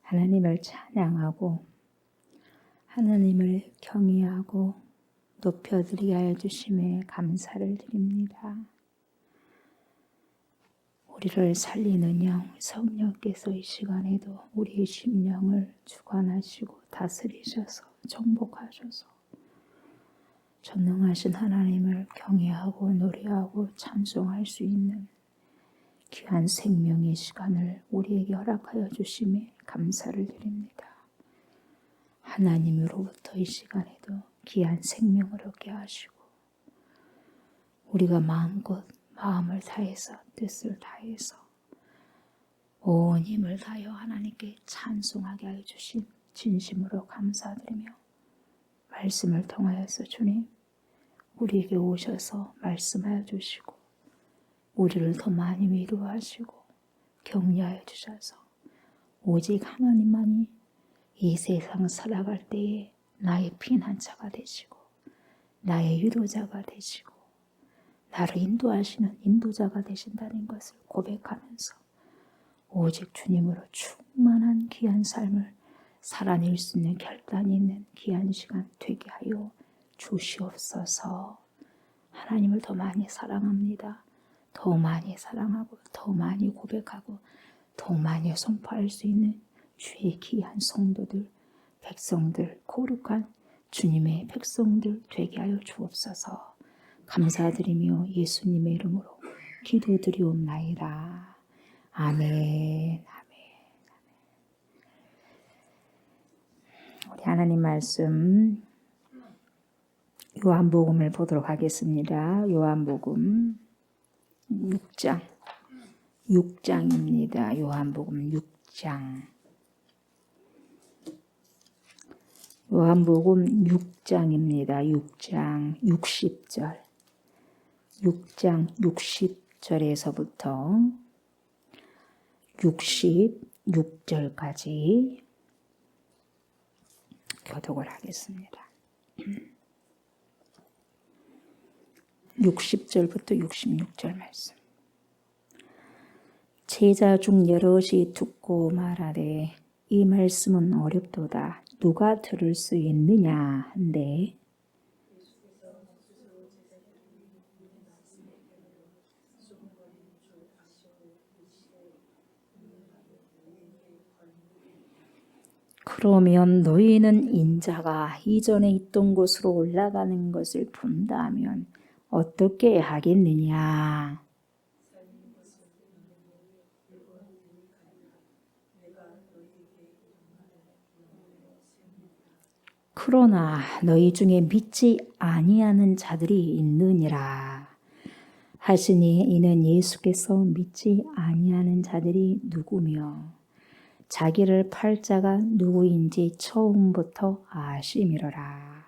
하나님을 찬양하고 하나님을 경외하고 높여드리게 하여 주심에 감사를 드립니다. 우리를 살리는 영 성령께서 이 시간에도 우리의 심령을 주관하시고 다스리셔서 정복하셔서 전능하신 하나님을 경외하고 노래하고 찬송할 수 있는 귀한 생명의 시간을 우리에게 허락하여 주심에 감사를 드립니다. 하나님으로부터 이 시간에도 귀한 생명을 얻게 하시고 우리가 마음껏 마음을 다해서 뜻을 다해서 온 힘을 다하여 하나님께 찬송하게 하여 주신 진심으로 감사드리며 말씀을 통하여서 주님 우리에게 오셔서 말씀하여 주시고 우리를 더 많이 위로하시고 격려하여 주셔서 오직 하나님만이 이 세상 살아갈 때에 나의 피난처가 되시고 나의 위로자가 되시고 나를 인도하시는 인도자가 되신다는 것을 고백하면서 오직 주님으로 충만한 귀한 삶을 살아낼 수 있는 결단이 있는 귀한 시간 되게 하여 주시옵소서. 하나님을 더 많이 사랑합니다. 더 많이 사랑하고 더 많이 고백하고 더 많이 선포할 수 있는 주의 귀한 성도들, 백성들, 거룩한 주님의 백성들 되게 하여 주옵소서. 감사드리며 예수님의 이름으로 기도드리옵나이다. 아멘. 우리 하나님 말씀 요한복음을 보도록 하겠습니다. 요한복음 6장입니다. 요한복음 6장. 요한복음 6장입니다. 6장 60절. 6장 60절에서부터 66절까지 교독을 하겠습니다. 60절부터 66절 말씀. 제자 중 여럿이 듣고 말하되 이 말씀은 어렵도다. 누가 들을 수 있느냐 한데 그러면 너희는 인자가 이전에 있던 곳으로 올라가는 것을 본다면 어떻게 하겠느냐? 그러나 너희 중에 믿지 아니하는 자들이 있느니라 하시니 이는 예수께서 믿지 아니하는 자들이 누구며 자기를 팔 자가 누구인지 처음부터 아심이로라.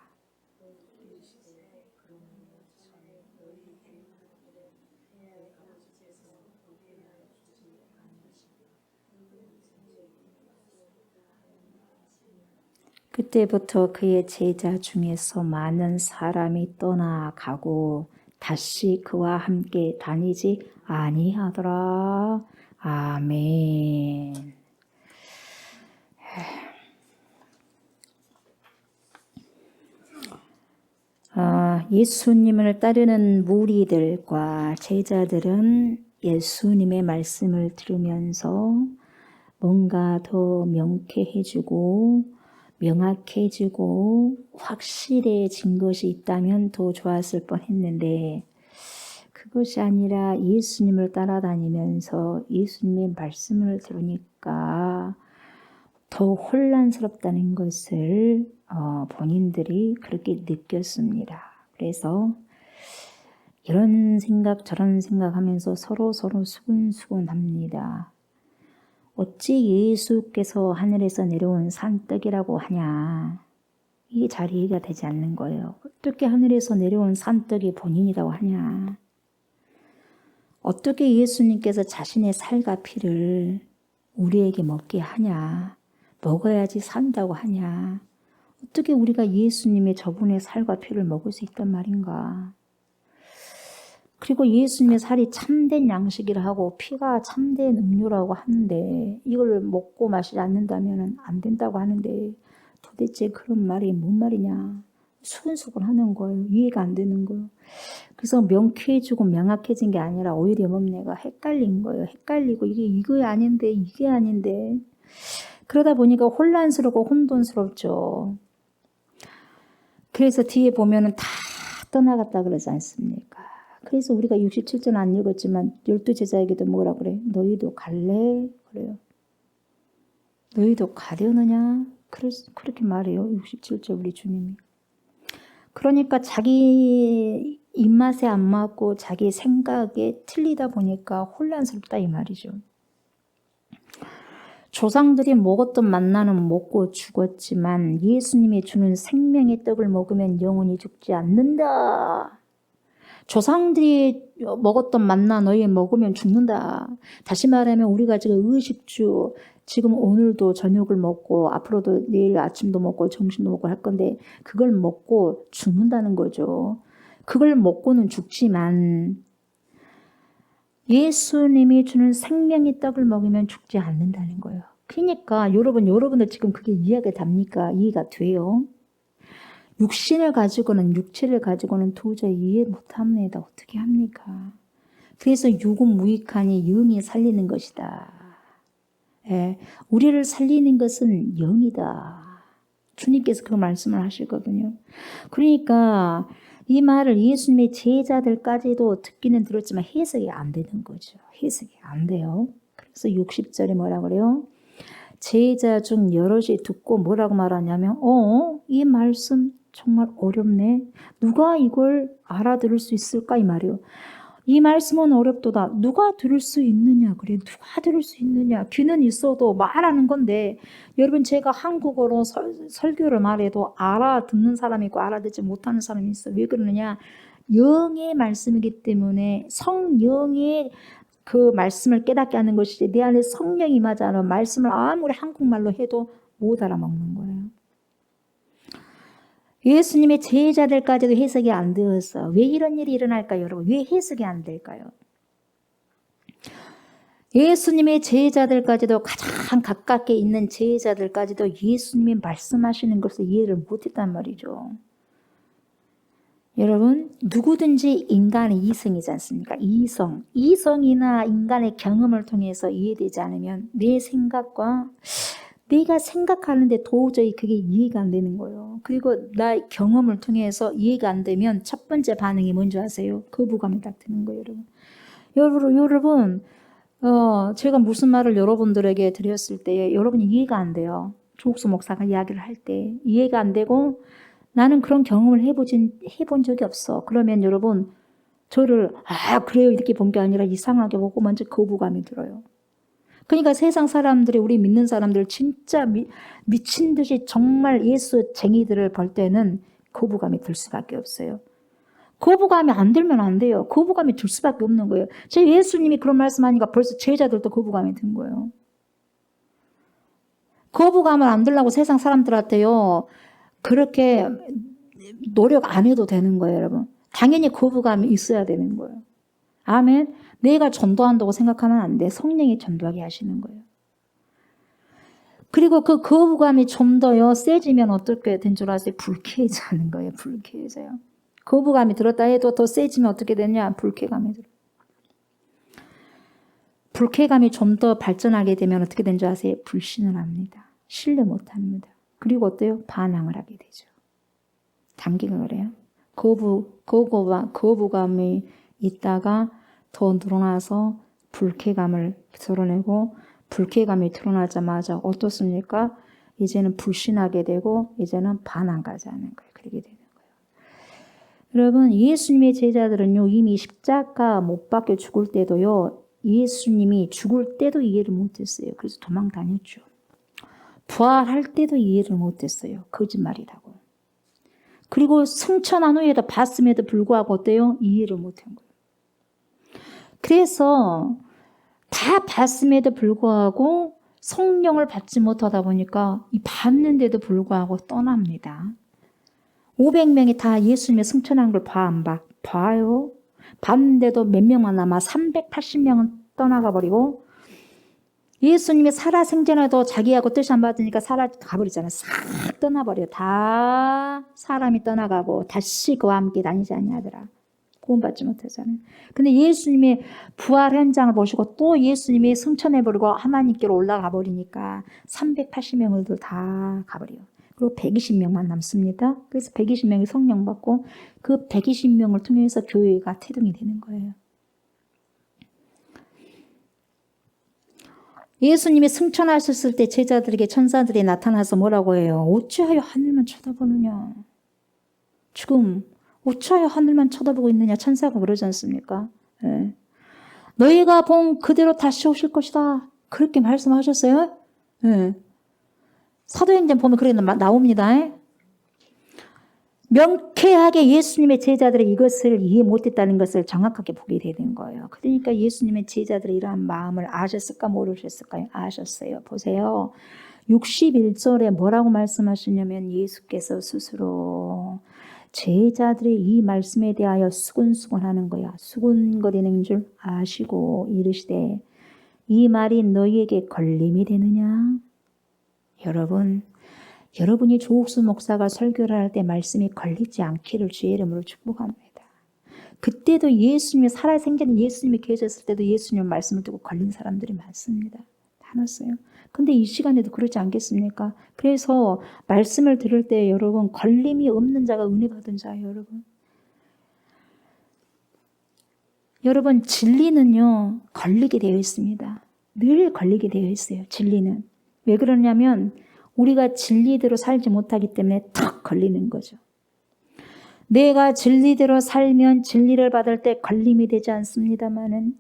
그때부터 그의 제자 중에서 많은 사람이 떠나가고 다시 그와 함께 다니지 아니하더라. 아멘. 예수님을 따르는 무리들과 제자들은 예수님의 말씀을 들으면서 뭔가 더 명쾌해지고 명확해지고 확실해진 것이 있다면 더 좋았을 뻔했는데 그것이 아니라 예수님을 따라다니면서 예수님의 말씀을 들으니까 더 혼란스럽다는 것을 본인들이 그렇게 느꼈습니다. 그래서 이런 생각 저런 생각하면서 서로 수근수근합니다. 어찌 예수께서 하늘에서 내려온 산떡이라고 하냐. 이게 잘 이해가 되지 않는 거예요. 어떻게 하늘에서 내려온 산떡이 본인이라고 하냐. 어떻게 예수님께서 자신의 살과 피를 우리에게 먹게 하냐. 먹어야지 산다고 하냐. 어떻게 우리가 예수님의 저분의 살과 피를 먹을 수 있단 말인가. 그리고 예수님의 살이 참된 양식이라고 피가 참된 음료라고 하는데 이걸 먹고 마시지 않는다면 안 된다고 하는데 도대체 그런 말이 뭔 말이냐. 수근수근 하는 거예요. 이해가 안 되는 거예요. 그래서 명쾌해지고 명확해진 게 아니라 오히려 내가 헷갈린 거예요. 헷갈리고 이게 아닌데 이게 아닌데 그러다 보니까 혼란스럽고 혼돈스럽죠. 그래서 뒤에 보면은 다 떠나갔다 그러지 않습니까? 그래서 우리가 67절 안 읽었지만 12제자에게도 뭐라 그래? 너희도 갈래? 그래요. 너희도 가려느냐? 그렇게 말해요. 67절 우리 주님이. 그러니까 자기 입맛에 안 맞고 자기 생각에 틀리다 보니까 혼란스럽다 이 말이죠. 조상들이 먹었던 만나는 먹고 죽었지만 예수님이 주는 생명의 떡을 먹으면 영원히 죽지 않는다. 조상들이 먹었던 만나 너희 먹으면 죽는다. 다시 말하면 우리가 지금 의식주 지금 오늘도 저녁을 먹고 앞으로도 내일 아침도 먹고 점심도 먹고 할 건데 그걸 먹고 죽는다는 거죠. 그걸 먹고는 죽지만 예수님이 주는 생명의 떡을 먹으면 죽지 않는다는 거예요. 그러니까 여러분들 지금 그게 이해가 됩니까? 이해가 돼요? 육체를 가지고는 도저히 이해 못합니다. 어떻게 합니까? 그래서 육은 무익하니 영이 살리는 것이다. 예, 우리를 살리는 것은 영이다. 주님께서 그 말씀을 하시거든요. 그러니까 이 말을 예수님의 제자들까지도 듣기는 들었지만 해석이 안 되는 거죠. 해석이 안 돼요. 그래서 60절에 뭐라 그래요? 제자 중 여럿이 듣고 뭐라고 말하냐면 이 말씀 정말 어렵네. 누가 이걸 알아들을 수 있을까 이 말이에요. 이 말씀은 어렵도다. 누가 들을 수 있느냐. 그래 누가 들을 수 있느냐. 귀는 있어도 말하는 건데 여러분 제가 한국어로 설교를 말해도 알아듣는 사람이 있고 알아듣지 못하는 사람이 있어요. 왜 그러느냐. 영의 말씀이기 때문에 성령의 그 말씀을 깨닫게 하는 것이지 내 안에 성령이 임하지 않으면 말씀을 아무리 한국말로 해도 못 알아먹는 거예요. 예수님의 제자들까지도 해석이 안 되었어요. 왜 이런 일이 일어날까요, 여러분? 왜 해석이 안 될까요? 예수님의 제자들까지도 가장 가깝게 있는 제자들까지도 예수님이 말씀하시는 것을 이해를 못했단 말이죠. 여러분 누구든지 인간의 이성이지 않습니까? 이성이나 인간의 경험을 통해서 이해되지 않으면 내 생각과 내가 생각하는데 도저히 그게 이해가 안 되는 거예요. 그리고 나의 경험을 통해서 이해가 안 되면 첫 번째 반응이 뭔지 아세요? 거부감이 딱 드는 거예요. 여러분 제가 무슨 말을 여러분들에게 드렸을 때 여러분이 이해가 안 돼요. 조옥수 목사가 이야기를 할 때 이해가 안 되고 나는 그런 경험을 해본 적이 없어. 그러면 여러분 저를 그래요 이렇게 본 게 아니라 이상하게 보고 먼저 거부감이 들어요. 그러니까 세상 사람들이 우리 믿는 사람들 진짜 미친 듯이 정말 예수쟁이들을 볼 때는 거부감이 들 수밖에 없어요. 거부감이 안 들면 안 돼요. 거부감이 들 수밖에 없는 거예요. 제 예수님이 그런 말씀하니까 벌써 제자들도 거부감이 든 거예요. 거부감을 안 들라고 세상 사람들한테요. 그렇게 노력 안 해도 되는 거예요, 여러분. 당연히 거부감이 있어야 되는 거예요. 아멘. 내가 전도한다고 생각하면 안 돼. 성령이 전도하게 하시는 거예요. 그리고 그 거부감이 좀 더요 세지면 어떻게 된 줄 아세요? 불쾌해지는 거예요. 불쾌해져요. 거부감이 들었다 해도 더 세지면 어떻게 되냐? 불쾌감이 들어요. 불쾌감이 좀 더 발전하게 되면 어떻게 된 줄 아세요? 불신을 합니다. 신뢰 못 합니다. 그리고 어때요? 반항을 하게 되죠. 단기가 그래요. 거부감이 있다가 더 늘어나서 불쾌감을 드러내고 불쾌감이 드러나자마자 어떻습니까? 이제는 불신하게 되고 이제는 반항까지 하는 거예요. 그렇게 되는 거예요. 여러분 예수님의 제자들은요 이미 십자가 못 박혀 죽을 때도요 예수님이 죽을 때도 이해를 못했어요. 그래서 도망 다녔죠. 부활할 때도 이해를 못했어요. 거짓말이라고. 그리고 승천한 후에도 봤음에도 불구하고 어때요? 이해를 못한 거예요. 그래서 다 봤음에도 불구하고 성령을 받지 못하다 보니까 이 봤는데도 불구하고 떠납니다. 500명이 다 예수님의 승천한 걸 봐, 안 봐? 봐요. 봤는데도 몇 명만 남아 380명은 떠나가 버리고 예수님이 살아생전에도 자기하고 뜻이 안 맞으니까 가버리잖아요. 싹 떠나버려. 다 사람이 떠나가고 다시 그와 함께 다니지 아니하더라. 구원받지 못하잖아요. 근데 예수님의 부활 현장을 보시고 또 예수님이 승천해버리고 하나님께로 올라가 버리니까 380명을 다 가버려요. 그리고 120명만 남습니다. 그래서 120명이 성령 받고 그 120명을 통해서 교회가 태동이 되는 거예요. 예수님이 승천하셨을 때 제자들에게 천사들이 나타나서 뭐라고 해요? 어찌하여 하늘만 쳐다보느냐? 지금 어찌하여 하늘만 쳐다보고 있느냐? 천사가 그러지 않습니까? 네. 너희가 본 그대로 다시 오실 것이다. 그렇게 말씀하셨어요? 네. 사도행전 보면 그렇게 나옵니다. 명쾌하게 예수님의 제자들이 이것을 이해 못했다는 것을 정확하게 보게 되는 거예요. 그러니까 예수님의 제자들이 이러한 마음을 아셨을까 모르셨을까요? 아셨어요. 보세요. 61절에 뭐라고 말씀하시냐면 예수께서 스스로 제자들이 이 말씀에 대하여 수근수근하는 거야. 수근거리는 줄 아시고 이르시되 이 말이 너희에게 걸림이 되느냐? 여러분이 조옥수 목사가 설교를 할 때 말씀이 걸리지 않기를 주의 이름으로 축복합니다. 그때도 예수님이 살아생전 예수님이 계셨을 때도 예수님 말씀을 듣고 걸린 사람들이 많습니다. 많았어요. 근데 이 시간에도 그렇지 않겠습니까? 그래서 말씀을 들을 때 여러분 걸림이 없는 자가 은혜 받은 자예요, 여러분. 여러분 진리는요 걸리게 되어 있습니다. 늘 걸리게 되어 있어요. 진리는. 왜 그러냐면 우리가 진리대로 살지 못하기 때문에 탁 걸리는 거죠. 내가 진리대로 살면 진리를 받을 때 걸림이 되지 않습니다만은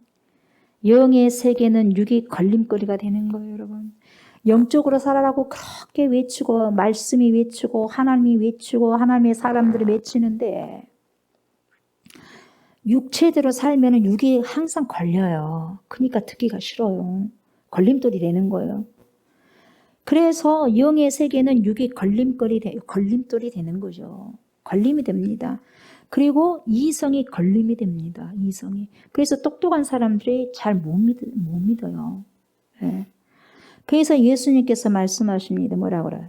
영의 세계는 육이 걸림거리가 되는 거예요, 여러분. 영적으로 살아라고 그렇게 외치고 말씀이 외치고 하나님이 외치고 하나님의 사람들이 외치는데 육체대로 살면 육이 항상 걸려요. 그러니까 듣기가 싫어요. 걸림돌이 되는 거예요. 그래서 영의 세계는 육이 걸림돌이 되는 거죠. 걸림이 됩니다. 그리고 이성이 걸림이 됩니다. 이성이. 그래서 똑똑한 사람들이 잘 못 믿어요. 네. 그래서 예수님께서 말씀하십니다. 뭐라고 그래요?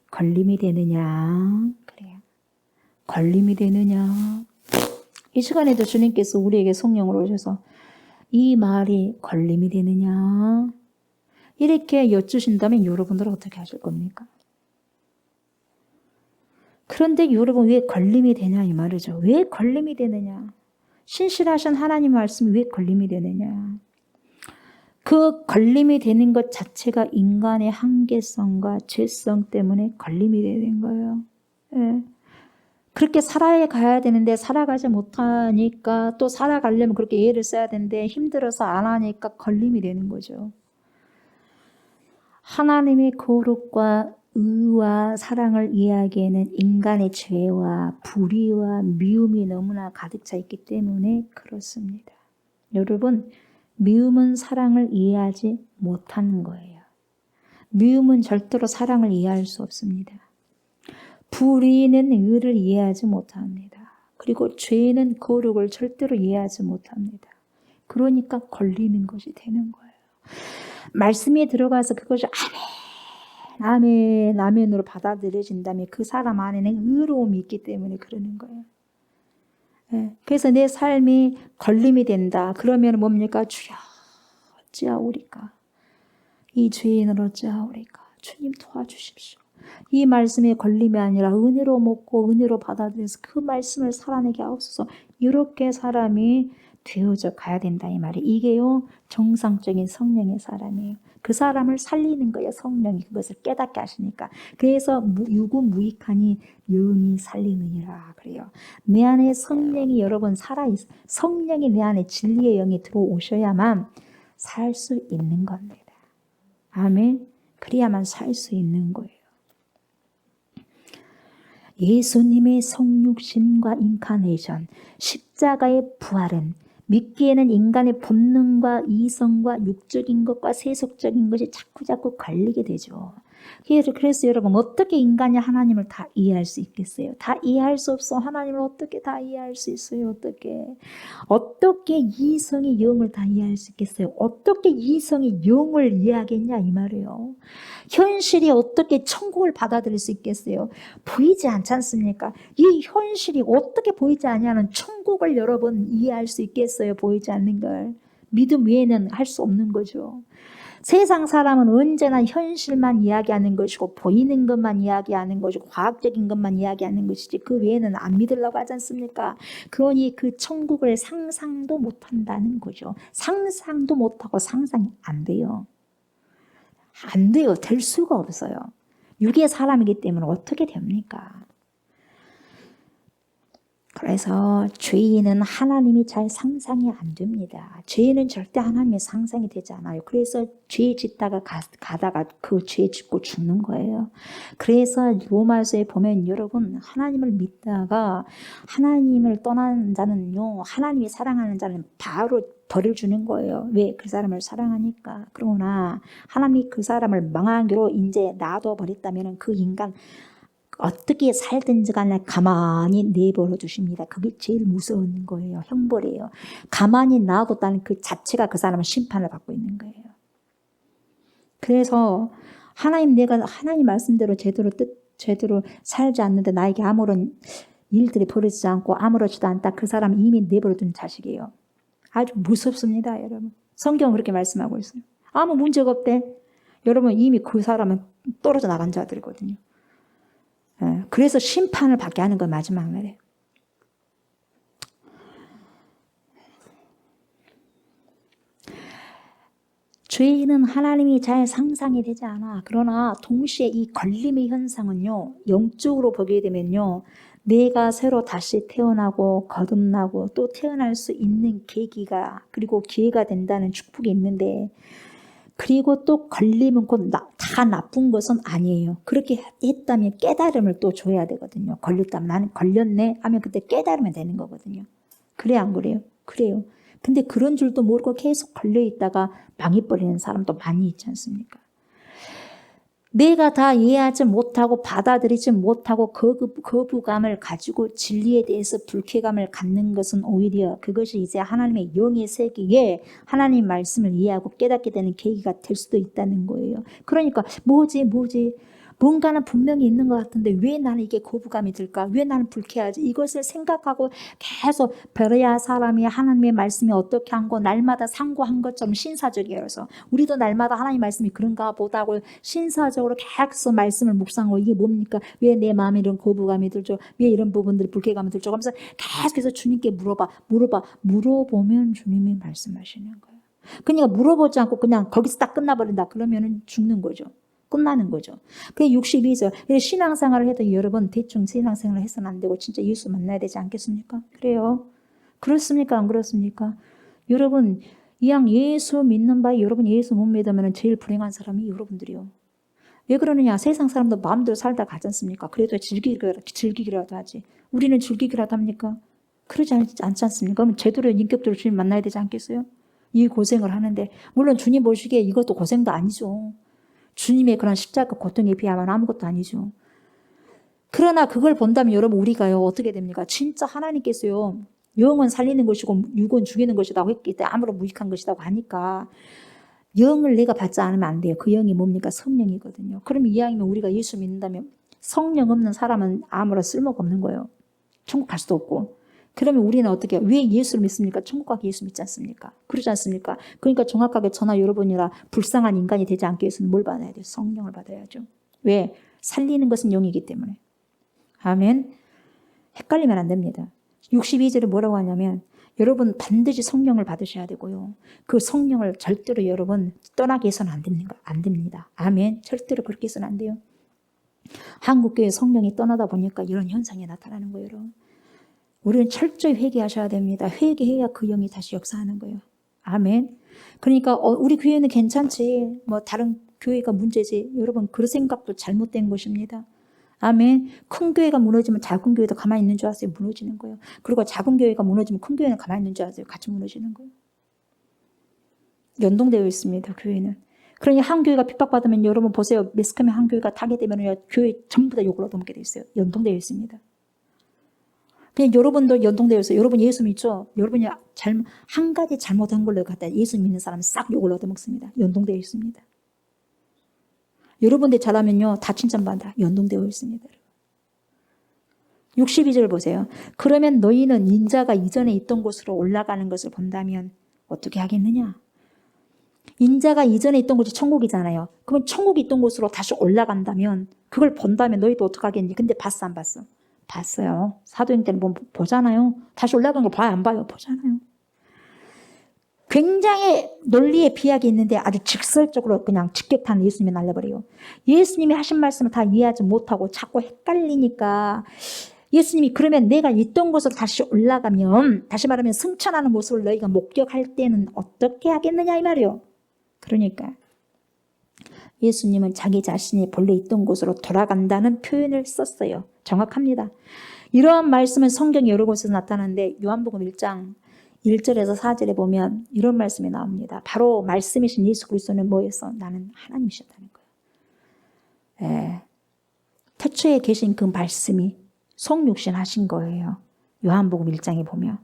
걸림이 되느냐? 그래요. 걸림이 되느냐? 이 시간에도 주님께서 우리에게 성령으로 오셔서 이 말이 걸림이 되느냐? 이렇게 여쭈신다면 여러분들은 어떻게 하실 겁니까? 그런데 여러분 왜 걸림이 되냐 이 말이죠. 왜 걸림이 되느냐? 신실하신 하나님 말씀이 왜 걸림이 되느냐? 그 걸림이 되는 것 자체가 인간의 한계성과 죄성 때문에 걸림이 되는 거예요. 네. 그렇게 살아가야 되는데 살아가지 못하니까 또 살아가려면 그렇게 애를 써야 되는데 힘들어서 안 하니까 걸림이 되는 거죠. 하나님의 거룩과 의와 사랑을 이해하기에는 인간의 죄와 불의와 미움이 너무나 가득 차 있기 때문에 그렇습니다. 여러분, 미움은 사랑을 이해하지 못하는 거예요. 미움은 절대로 사랑을 이해할 수 없습니다. 불의는 의를 이해하지 못합니다. 그리고 죄는 거룩을 절대로 이해하지 못합니다. 그러니까 걸리는 것이 되는 거예요. 말씀에 들어가서 그것이 아멘, 아멘으로 받아들여진다면 그 사람 안에는 의로움이 있기 때문에 그러는 거예요. 네. 그래서 내 삶이 걸림이 된다. 그러면 뭡니까? 주여, 어찌하오리까? 이 죄인을 어찌하오리까? 주님 도와주십시오. 이 말씀에 걸림이 아니라 은혜로 먹고 은혜로 받아들여서 그 말씀을 살아내게 하옵소서. 이렇게 사람이 되어져 가야 된다 이 말이. 이게요 정상적인 성령의 사람이에요. 그 사람을 살리는 거예요. 성령이 그것을 깨닫게 하시니까. 그래서 유구무익하니 영이 살리느니라 그래요. 내 안에 성령이 여러분 살아있어. 성령이 내 안에 진리의 영이 들어오셔야만 살 수 있는 겁니다. 아멘. 그래야만 살 수 있는 거예요. 예수님의 성육신과 인카네이션, 십자가의 부활은 믿기에는 인간의 본능과 이성과 육적인 것과 세속적인 것이 자꾸 걸리게 되죠. 그래서 여러분 어떻게 인간이 하나님을 다 이해할 수 있겠어요? 다 이해할 수 없어. 하나님을 어떻게 다 이해할 수 있어요? 어떻게 이성이 영을 다 이해할 수 있겠어요? 어떻게 이성이 영을 이해하겠냐 이 말이에요. 현실이 어떻게 천국을 받아들일 수 있겠어요? 보이지 않지 않습니까? 이 현실이 어떻게 보이지 않냐는 천국을 여러분 이해할 수 있겠어요? 보이지 않는 걸. 믿음 외에는 할 수 없는 거죠. 세상 사람은 언제나 현실만 이야기하는 것이고 보이는 것만 이야기하는 것이고 과학적인 것만 이야기하는 것이지 그 외에는 안 믿으려고 하지 않습니까? 그러니 그 천국을 상상도 못한다는 거죠. 상상도 못하고 상상이 안 돼요. 안 돼요. 될 수가 없어요. 육의 사람이기 때문에 어떻게 됩니까? 그래서 죄인은 하나님이 잘 상상이 안 됩니다. 죄인은 절대 하나님의 상상이 되지 않아요. 그래서 죄 짓다가 가다가 그 죄 짓고 죽는 거예요. 그래서 로마서에 보면 여러분 하나님을 믿다가 하나님을 떠난 자는요. 하나님이 사랑하는 자는 바로 벌을 주는 거예요. 왜? 그 사람을 사랑하니까. 그러나 하나님이 그 사람을 망하기로 이제 놔둬 버렸다면 그 인간 어떻게 살든지 간에 가만히 내버려 두십니다. 그게 제일 무서운 거예요. 형벌이에요. 가만히 놔뒀다는 그 자체가 그 사람은 심판을 받고 있는 거예요. 그래서 내가 하나님 말씀대로 제대로 살지 않는데 나에게 아무런 일들이 벌어지지 않고 아무렇지도 않다. 그 사람은 이미 내버려 둔 자식이에요. 아주 무섭습니다, 여러분. 성경은 그렇게 말씀하고 있어요. 아무 문제가 없대. 여러분 이미 그 사람은 떨어져 나간 자들이거든요. 그래서 심판을 받게 하는 건 마지막 날에. 죄인은 하나님이 잘 상상이 되지 않아. 그러나 동시에 이 걸림의 현상은요. 영적으로 보게 되면요. 내가 새로 다시 태어나고 거듭나고 또 태어날 수 있는 계기가 그리고 기회가 된다는 축복이 있는데 그리고 또 걸림은 곧 다 나쁜 것은 아니에요. 그렇게 했다면 깨달음을 또 줘야 되거든요. 걸렸다면 나는 걸렸네 하면 그때 깨달으면 되는 거거든요. 그래 안 그래요? 그래요. 근데 그런 줄도 모르고 계속 걸려있다가 망해버리는 사람도 많이 있지 않습니까? 내가 다 이해하지 못하고 받아들이지 못하고 거부감을 가지고 진리에 대해서 불쾌감을 갖는 것은 오히려 그것이 이제 하나님의 영의 세계에 하나님 말씀을 이해하고 깨닫게 되는 계기가 될 수도 있다는 거예요. 그러니까 뭐지? 뭔가는 분명히 있는 것 같은데 왜 나는 이게 거부감이 들까? 왜 나는 불쾌하지? 이것을 생각하고 계속 베레아 사람이 하나님의 말씀이 어떻게 한 거 날마다 상고한 것처럼 신사적이어서 우리도 날마다 하나님 말씀이 그런가 보다고 신사적으로 계속 말씀을 묵상하고 이게 뭡니까? 왜 내 마음에 이런 거부감이 들죠? 왜 이런 부분들이 불쾌감이 들죠? 하면서 계속해서 주님께 물어보면 주님이 말씀하시는 거예요. 그러니까 물어보지 않고 그냥 거기서 딱 끝나버린다. 그러면 죽는 거죠. 끝나는 거죠. 그게 62절. 신앙생활을 해도 여러분 대충 신앙생활을 해서는 안 되고 진짜 예수 만나야 되지 않겠습니까? 그래요. 그렇습니까? 안 그렇습니까? 여러분 이왕 예수 믿는 바에 여러분 예수 못 믿으면 제일 불행한 사람이 여러분들이요. 왜 그러느냐? 세상 사람도 마음대로 살다 가지 않습니까? 그래도 즐기기라도 하지. 우리는 즐기기라도 합니까? 그러지 않지 않습니까? 그럼 제대로 인격적으로 주님 만나야 되지 않겠어요? 이 고생을 하는데 물론 주님 보시기에 이것도 고생도 아니죠. 주님의 그런 십자가 고통에 비하면 아무것도 아니죠. 그러나 그걸 본다면 여러분 우리가요 어떻게 됩니까? 진짜 하나님께서요 영은 살리는 것이고 육은 죽이는 것이라고 했기 때문에 아무런 무익한 것이라고 하니까 영을 내가 받지 않으면 안 돼요. 그 영이 뭡니까? 성령이거든요. 그럼 이왕이면 우리가 예수 믿는다면 성령 없는 사람은 아무런 쓸모가 없는 거예요. 천국 갈 수도 없고. 그러면 우리는 어떻게 해요? 왜 예수를 믿습니까? 천국 가기 예수 믿지 않습니까? 그러지 않습니까? 그러니까 정확하게 저나 여러분이라 불쌍한 인간이 되지 않기 위해서는 뭘 받아야 돼요? 성령을 받아야죠. 왜? 살리는 것은 영이기 때문에. 아멘. 헷갈리면 안 됩니다. 62절에 뭐라고 하냐면 여러분 반드시 성령을 받으셔야 되고요. 그 성령을 절대로 여러분 떠나게 해서는 안 됩니다. 아멘. 절대로 그렇게 해서는 안 돼요. 한국교회 성령이 떠나다 보니까 이런 현상이 나타나는 거예요. 여러분. 우리는 철저히 회개하셔야 됩니다. 회개해야 그 영이 다시 역사하는 거예요. 아멘. 그러니까 우리 교회는 괜찮지. 뭐 다른 교회가 문제지. 여러분 그 생각도 잘못된 것입니다. 아멘. 큰 교회가 무너지면 작은 교회도 가만히 있는 줄 아세요? 무너지는 거예요. 그리고 작은 교회가 무너지면 큰 교회는 가만히 있는 줄 아세요? 같이 무너지는 거예요. 연동되어 있습니다. 교회는. 그러니 한 교회가 핍박받으면 여러분 보세요. 매스컴에 한 교회가 타게 되면요, 교회 전부 다 욕을 얻어먹게 돼 있어요. 연동되어 있습니다. 그냥 여러분도 연동되어 있어요. 여러분 예수 믿죠? 여러분이 한 가지 잘못한 걸로 갖다 예수 믿는 사람은 싹 욕을 얻어먹습니다. 연동되어 있습니다. 여러분들 잘하면요, 다 칭찬받아. 연동되어 있습니다. 62절 보세요. 그러면 너희는 인자가 이전에 있던 곳으로 올라가는 것을 본다면 어떻게 하겠느냐? 인자가 이전에 있던 곳이 천국이잖아요. 그러면 천국이 있던 곳으로 다시 올라간다면, 그걸 본다면 너희도 어떡하겠니? 근데 봤어, 안 봤어? 봤어요. 사도행 때는 보잖아요. 다시 올라간 걸 봐요, 안 봐요? 보잖아요. 굉장히 논리의 비약이 있는데 아주 직설적으로 그냥 직격탄 예수님이 날려버려요. 예수님이 하신 말씀을 다 이해하지 못하고 자꾸 헷갈리니까 예수님이 그러면 내가 있던 곳으로 다시 올라가면, 다시 말하면 승천하는 모습을 너희가 목격할 때는 어떻게 하겠느냐 이 말이에요. 그러니까 예수님은 자기 자신이 본래 있던 곳으로 돌아간다는 표현을 썼어요. 정확합니다. 이러한 말씀은 성경 여러 곳에서 나타나는데 요한복음 1장 1절에서 4절에 보면 이런 말씀이 나옵니다. 바로 말씀이신 예수 그리스도는 뭐였어? 나는 하나님이셨다는 거예요. 예. 태초에 계신 그 말씀이 성육신 하신 거예요. 요한복음 1장에 보면.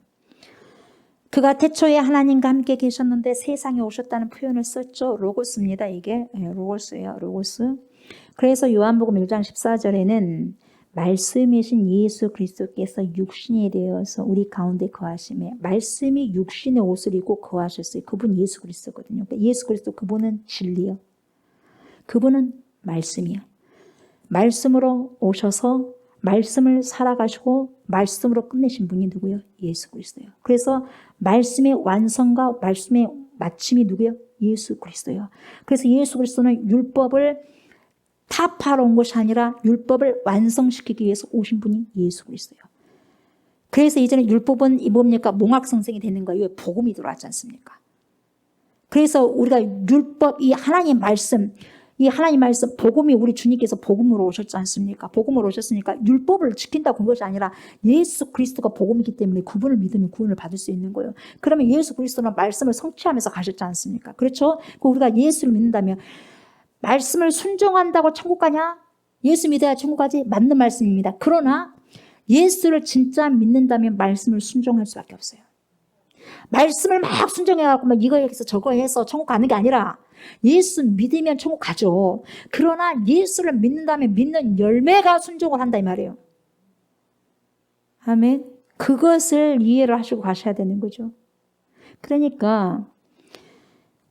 그가 태초에 하나님과 함께 계셨는데 세상에 오셨다는 표현을 썼죠. 로고스입니다. 이게 로고스예요. 로고스. 그래서 요한복음 1장 14절에는 말씀이신 예수 그리스도께서 육신이 되어서 우리 가운데 거하심에, 말씀이 육신의 옷을 입고 거하셨어요. 그분 예수 그리스도거든요. 그러니까 예수 그리스도 그분은 진리요. 그분은 말씀이요. 말씀으로 오셔서 말씀을 살아가시고 말씀으로 끝내신 분이 누구예요? 예수 그리스도예요. 그래서 말씀의 완성과 말씀의 마침이 누구예요? 예수 그리스도예요. 그래서 예수 그리스도는 율법을 타파하러 온 것이 아니라 율법을 완성시키기 위해서 오신 분이 예수 그리스도예요. 그래서 이제는 율법은 뭡니까? 몽학성생이 되는 거예요. 복음이 들어왔지 않습니까? 그래서 우리가 율법, 이 하나님 말씀, 복음이 우리 주님께서 복음으로 오셨지 않습니까? 복음으로 오셨으니까 율법을 지킨다고 한 것이 아니라 예수 그리스도가 복음이기 때문에 그분을 믿으면 구원을 받을 수 있는 거예요. 그러면 예수 그리스도는 말씀을 성취하면서 가셨지 않습니까? 그렇죠? 우리가 예수를 믿는다면 말씀을 순종한다고 천국 가냐? 예수 믿어야 천국 가지? 맞는 말씀입니다. 그러나 예수를 진짜 믿는다면 말씀을 순종할 수밖에 없어요. 말씀을 막 순종해갖고 막 이거 해서 저거 해서 천국 가는 게 아니라 예수 믿으면 천국 가죠. 그러나 예수를 믿는다면 믿는 열매가 순종을 한다 이 말이에요. 아멘. 그것을 이해를 하시고 가셔야 되는 거죠. 그러니까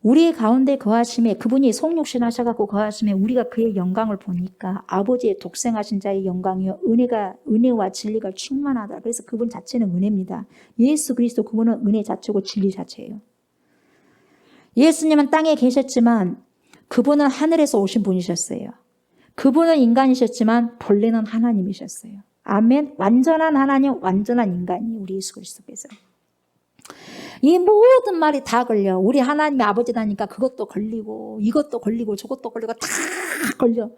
우리 가운데 거하심에, 그분이 성육신 하셔갖고 거하심에 우리가 그의 영광을 보니까 아버지의 독생하신 자의 영광이요 은혜와 진리가 충만하다. 그래서 그분 자체는 은혜입니다. 예수 그리스도 그분은 은혜 자체고 진리 자체예요. 예수님은 땅에 계셨지만 그분은 하늘에서 오신 분이셨어요. 그분은 인간이셨지만 본래는 하나님이셨어요. 아멘. 완전한 하나님, 완전한 인간이 우리 예수 그리스도께서. 이 모든 말이 다 걸려. 우리 하나님의 아버지다니까 그것도 걸리고 이것도 걸리고 저것도 걸리고 다 걸려.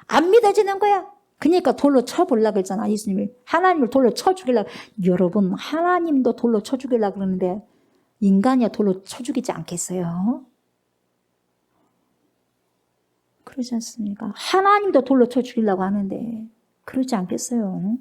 안 믿어지는 거야. 그러니까 돌로 쳐보려고 그랬잖아. 예수님이. 하나님을 돌로 쳐 죽이려고. 여러분 하나님도 돌로 쳐 죽이려고 그러는데 인간이야 돌로 쳐 죽이지 않겠어요? 그러지 않습니까? 하나님도 돌로 쳐 죽이려고 하는데 그러지 않겠어요?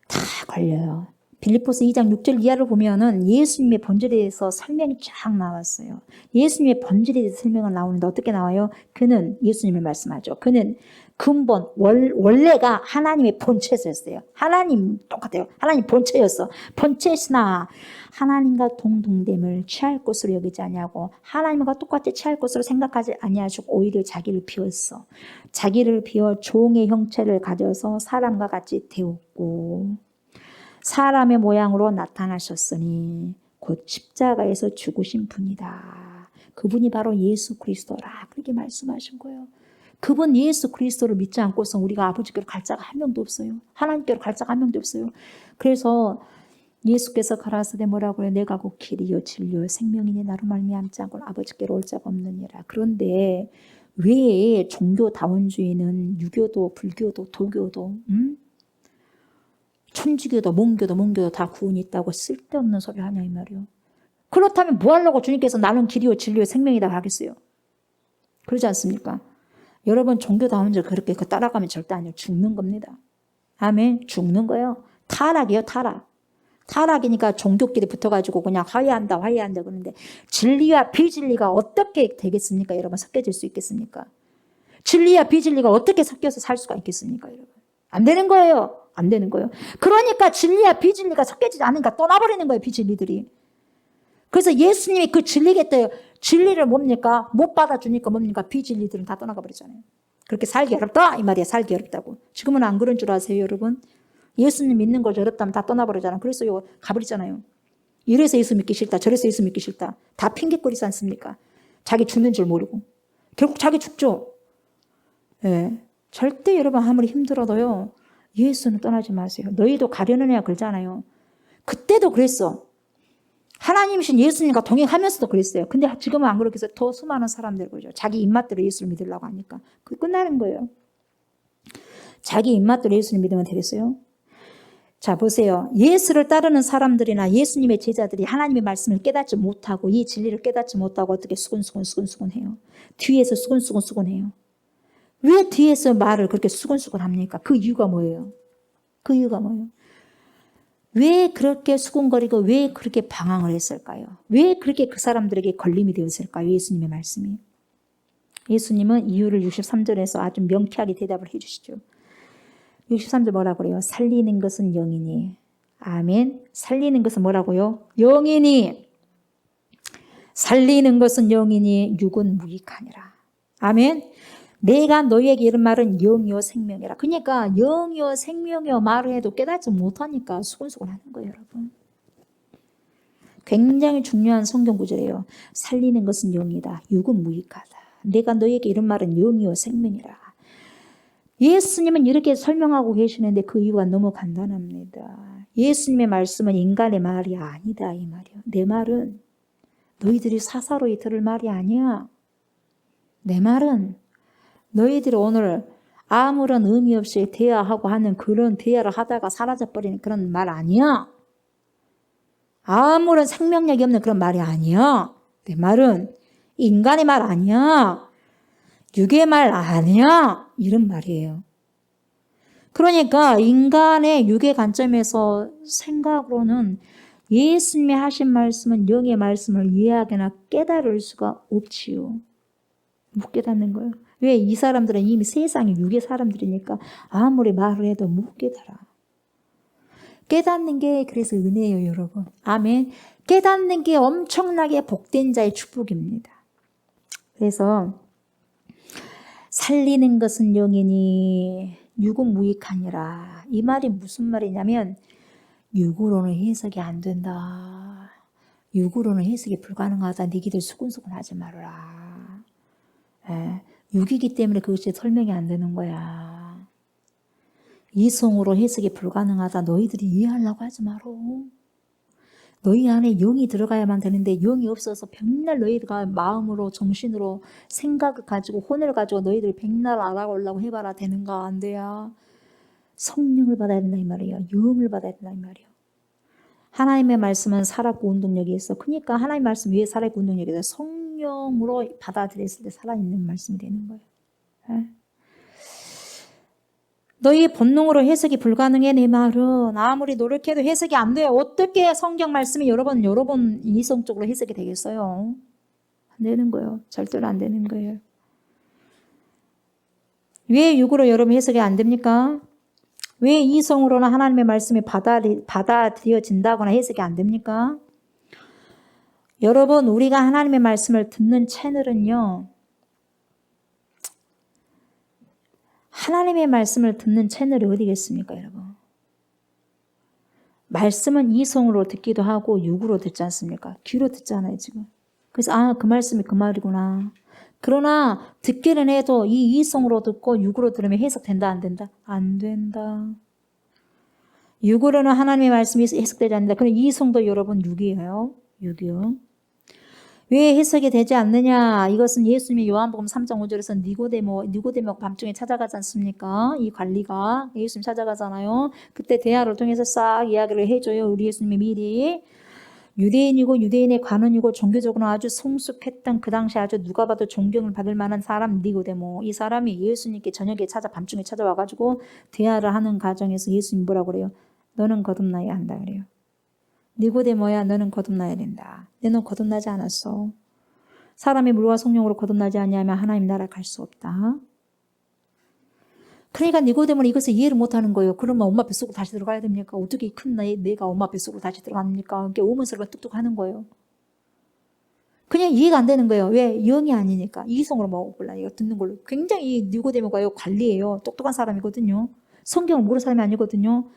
다 걸려요. 빌립보서 2장 6절 이하를 보면은 예수님의 본질에 대해서 설명이 쫙 나왔어요. 예수님의 본질에 대해서 설명을 나오는데 어떻게 나와요? 그는 예수님을 말씀하죠. 그는 근본 원래가 하나님의 본체였어요. 하나님 똑같아요. 하나님 본체였어. 본체시나 하나님과 동등됨을 취할 것으로 여기지 아니하고 하나님과 똑같이 취할 것으로 생각하지 아니하시고 오히려 자기를 비웠어. 자기를 비워 종의 형체를 가져서 사람과 같이 되었고 사람의 모양으로 나타나셨으니 곧 십자가에서 죽으신 분이다. 그분이 바로 예수 그리스도라. 그렇게 말씀하신 거예요. 그분 예수 그리스도를 믿지 않고서 우리가 아버지께로 갈 자가 한 명도 없어요. 하나님께로 갈 자가 한 명도 없어요. 그래서 예수께서 가라사대 뭐라고 해요? 내가 곧 길이요 진리요 생명이니 나로 말미암지 않고는 아버지께로 올 자가 없느니라. 그런데 왜 종교다원주의는 유교도 불교도 도교도 천주교도 몽교도 다 구원이 있다고 쓸데없는 소리 하냐 이 말이요. 그렇다면 뭐 하려고 주님께서 나는 길이요 진리요 생명이다 하겠어요? 그러지 않습니까? 여러분 종교다운 줄 그렇게 따라가면 절대 아니에요. 죽는 겁니다. 아멘. 죽는 거예요. 타락이에요. 타락. 타락이니까 종교끼리 붙어가지고 그냥 화해한다 그러는데 진리와 비진리가 어떻게 되겠습니까? 여러분 섞여질 수 있겠습니까? 진리와 비진리가 어떻게 섞여서 살 수가 있겠습니까? 여러분 안 되는 거예요. 안 되는 거예요. 그러니까 진리와 비진리가 섞여지지 않으니까 떠나버리는 거예요. 비진리들이. 그래서 예수님이 그 진리겠대요. 진리를 뭡니까? 못 받아주니까 뭡니까? 비진리들은 다 떠나가 버리잖아요. 그렇게 살기 어렵다 이 말이야. 살기 어렵다고. 지금은 안 그런 줄 아세요 여러분? 예수님 믿는 거 어렵다면 다 떠나버리잖아요. 그래서 가버리잖아요. 이래서 예수 믿기 싫다 저래서 예수 믿기 싫다. 다 핑계거리지 않습니까? 자기 죽는 줄 모르고. 결국 자기 죽죠. 예. 절대 여러분 아무리 힘들어도요. 예수는 떠나지 마세요. 너희도 가려느냐 그러잖아요. 그때도 그랬어. 하나님이신 예수님과 동행하면서도 그랬어요. 근데 지금은 안 그렇게 해서 더 수많은 사람들 그러죠. 자기 입맛대로 예수를 믿으려고 하니까. 그게 끝나는 거예요. 자기 입맛대로 예수를 믿으면 되겠어요? 자 보세요. 예수를 따르는 사람들이나 예수님의 제자들이 하나님의 말씀을 깨닫지 못하고 이 진리를 깨닫지 못하고 어떻게 수근수근해요. 뒤에서 수근수근해요. 왜 뒤에서 말을 그렇게 수근수근 합니까? 그 이유가 뭐예요? 그 이유가 뭐예요? 왜 그렇게 수군거리고 왜 그렇게 방황을 했을까요? 왜 그렇게 그 사람들에게 걸림이 되었을까요? 예수님의 말씀이. 예수님은 이유를 63절에서 아주 명쾌하게 대답을 해 주시죠. 63절 뭐라고 그래요? 살리는 것은 영이니. 아멘. 살리는 것은 뭐라고요? 영이니. 살리는 것은 영이니 육은 무익하니라. 아멘. 내가 너희에게 이런 말은 영이요 생명이라. 그러니까 영이요 생명이요 말을 해도 깨닫지 못하니까 수근수근 하는 거예요, 여러분. 굉장히 중요한 성경 구절이에요. 살리는 것은 영이다. 육은 무익하다. 내가 너희에게 이런 말은 영이요 생명이라. 예수님은 이렇게 설명하고 계시는데 그 이유가 너무 간단합니다. 예수님의 말씀은 인간의 말이 아니다 이 말이에요. 내 말은 너희들이 사사로이 들을 말이 아니야. 내 말은 너희들이 오늘 아무런 의미 없이 대화하고 하는 그런 대화를 하다가 사라져버리는 그런 말 아니야. 아무런 생명력이 없는 그런 말이 아니야. 내 말은 인간의 말 아니야. 육의 말 아니야. 이런 말이에요. 그러니까 인간의 육의 관점에서 생각으로는 예수님이 하신 말씀은 영의 말씀을 이해하거나 깨달을 수가 없지요. 못 깨닫는 거예요. 왜? 이 사람들은 이미 세상의 육의 사람들이니까 아무리 말을 해도 못 깨달아. 깨닫는 게 그래서 은혜예요, 여러분. 아멘. 깨닫는 게 엄청나게 복된 자의 축복입니다. 그래서 살리는 것은 영이니 육은 무익하니라. 이 말이 무슨 말이냐면 육으로는 해석이 안 된다. 육으로는 해석이 불가능하다. 너희들 수근수근 하지 말아라. 육이기 때문에 그것이 설명이 안 되는 거야. 이성으로 해석이 불가능하다. 너희들이 이해하려고 하지 마라. 너희 안에 영이 들어가야만 되는데 영이 없어서 백날 너희가 마음으로 정신으로 생각을 가지고 혼을 가지고 너희들이 백날 알아보려고 해봐라. 되는가? 안 돼야. 성령을 받아야 된다 이 말이에요. 영을 받아야 된다 이 말이에요. 하나님의 말씀은 살아있고 운동력이 있어. 그러니까 하나님의 말씀 위에 살아있고 운동력이 있어. 성령으로 받아들였을 때 살아있는 말씀이 되는 거예요. 네? 너희 본능으로 해석이 불가능해. 내 말은 아무리 노력해도 해석이 안 돼요. 어떻게 성경 말씀이 여러 번 이성적으로 해석이 되겠어요? 안 되는 거예요. 절대로 안 되는 거예요. 왜 육으로 여러분 해석이 안 됩니까? 왜 이성으로는 하나님의 말씀이 받아들여진다거나 해석이 안 됩니까? 여러분, 우리가 하나님의 말씀을 듣는 채널은요, 하나님의 말씀을 듣는 채널이 어디겠습니까, 여러분? 말씀은 이성으로 듣기도 하고 육으로 듣지 않습니까? 귀로 듣잖아요, 지금. 그래서 그 말씀이 그 말이구나. 그러나 듣기는 해도 이 이성으로 듣고 육으로 들으면 해석된다, 안 된다? 안 된다. 육으로는 하나님의 말씀이 해석되지 않는다. 그럼 이성도 여러분 육이에요. 육이요. 왜 해석이 되지 않느냐? 이것은 예수님이 요한복음 3장 5절에서 니고데모 밤중에 찾아가지 않습니까? 이 관리가 예수님 찾아가잖아요. 그때 대화를 통해서 싹 이야기를 해줘요. 우리 예수님이 미리. 유대인이고 유대인의 관원이고 종교적으로 아주 성숙했던 그 당시 아주 누가 봐도 존경을 받을 만한 사람 니고데모. 이 사람이 예수님께 저녁에 밤중에 찾아와가지고 대화를 하는 과정에서 예수님 뭐라고 그래요? 너는 거듭나야 한다 그래요. 니고데모야 너는 거듭나야 된다. 너는 거듭나지 않았어. 사람이 물과 성령으로 거듭나지 않냐면 하나님 나라 갈 수 없다. 그러니까 니고데모는 이것을 이해를 못하는 거예요. 그러면 엄마 뱃속으로 다시 들어가야 됩니까? 어떻게 큰 내가 엄마 뱃속으로 다시 들어갑니까? 이렇게 오문스러워 뚝뚝하는 거예요. 그냥 이해가 안 되는 거예요. 왜? 영이 아니니까. 이성으로 먹어볼라. 이거 듣는 걸로. 굉장히 니고데모가요 관리예요. 똑똑한 사람이거든요. 성경을 모르는 사람이 아니거든요.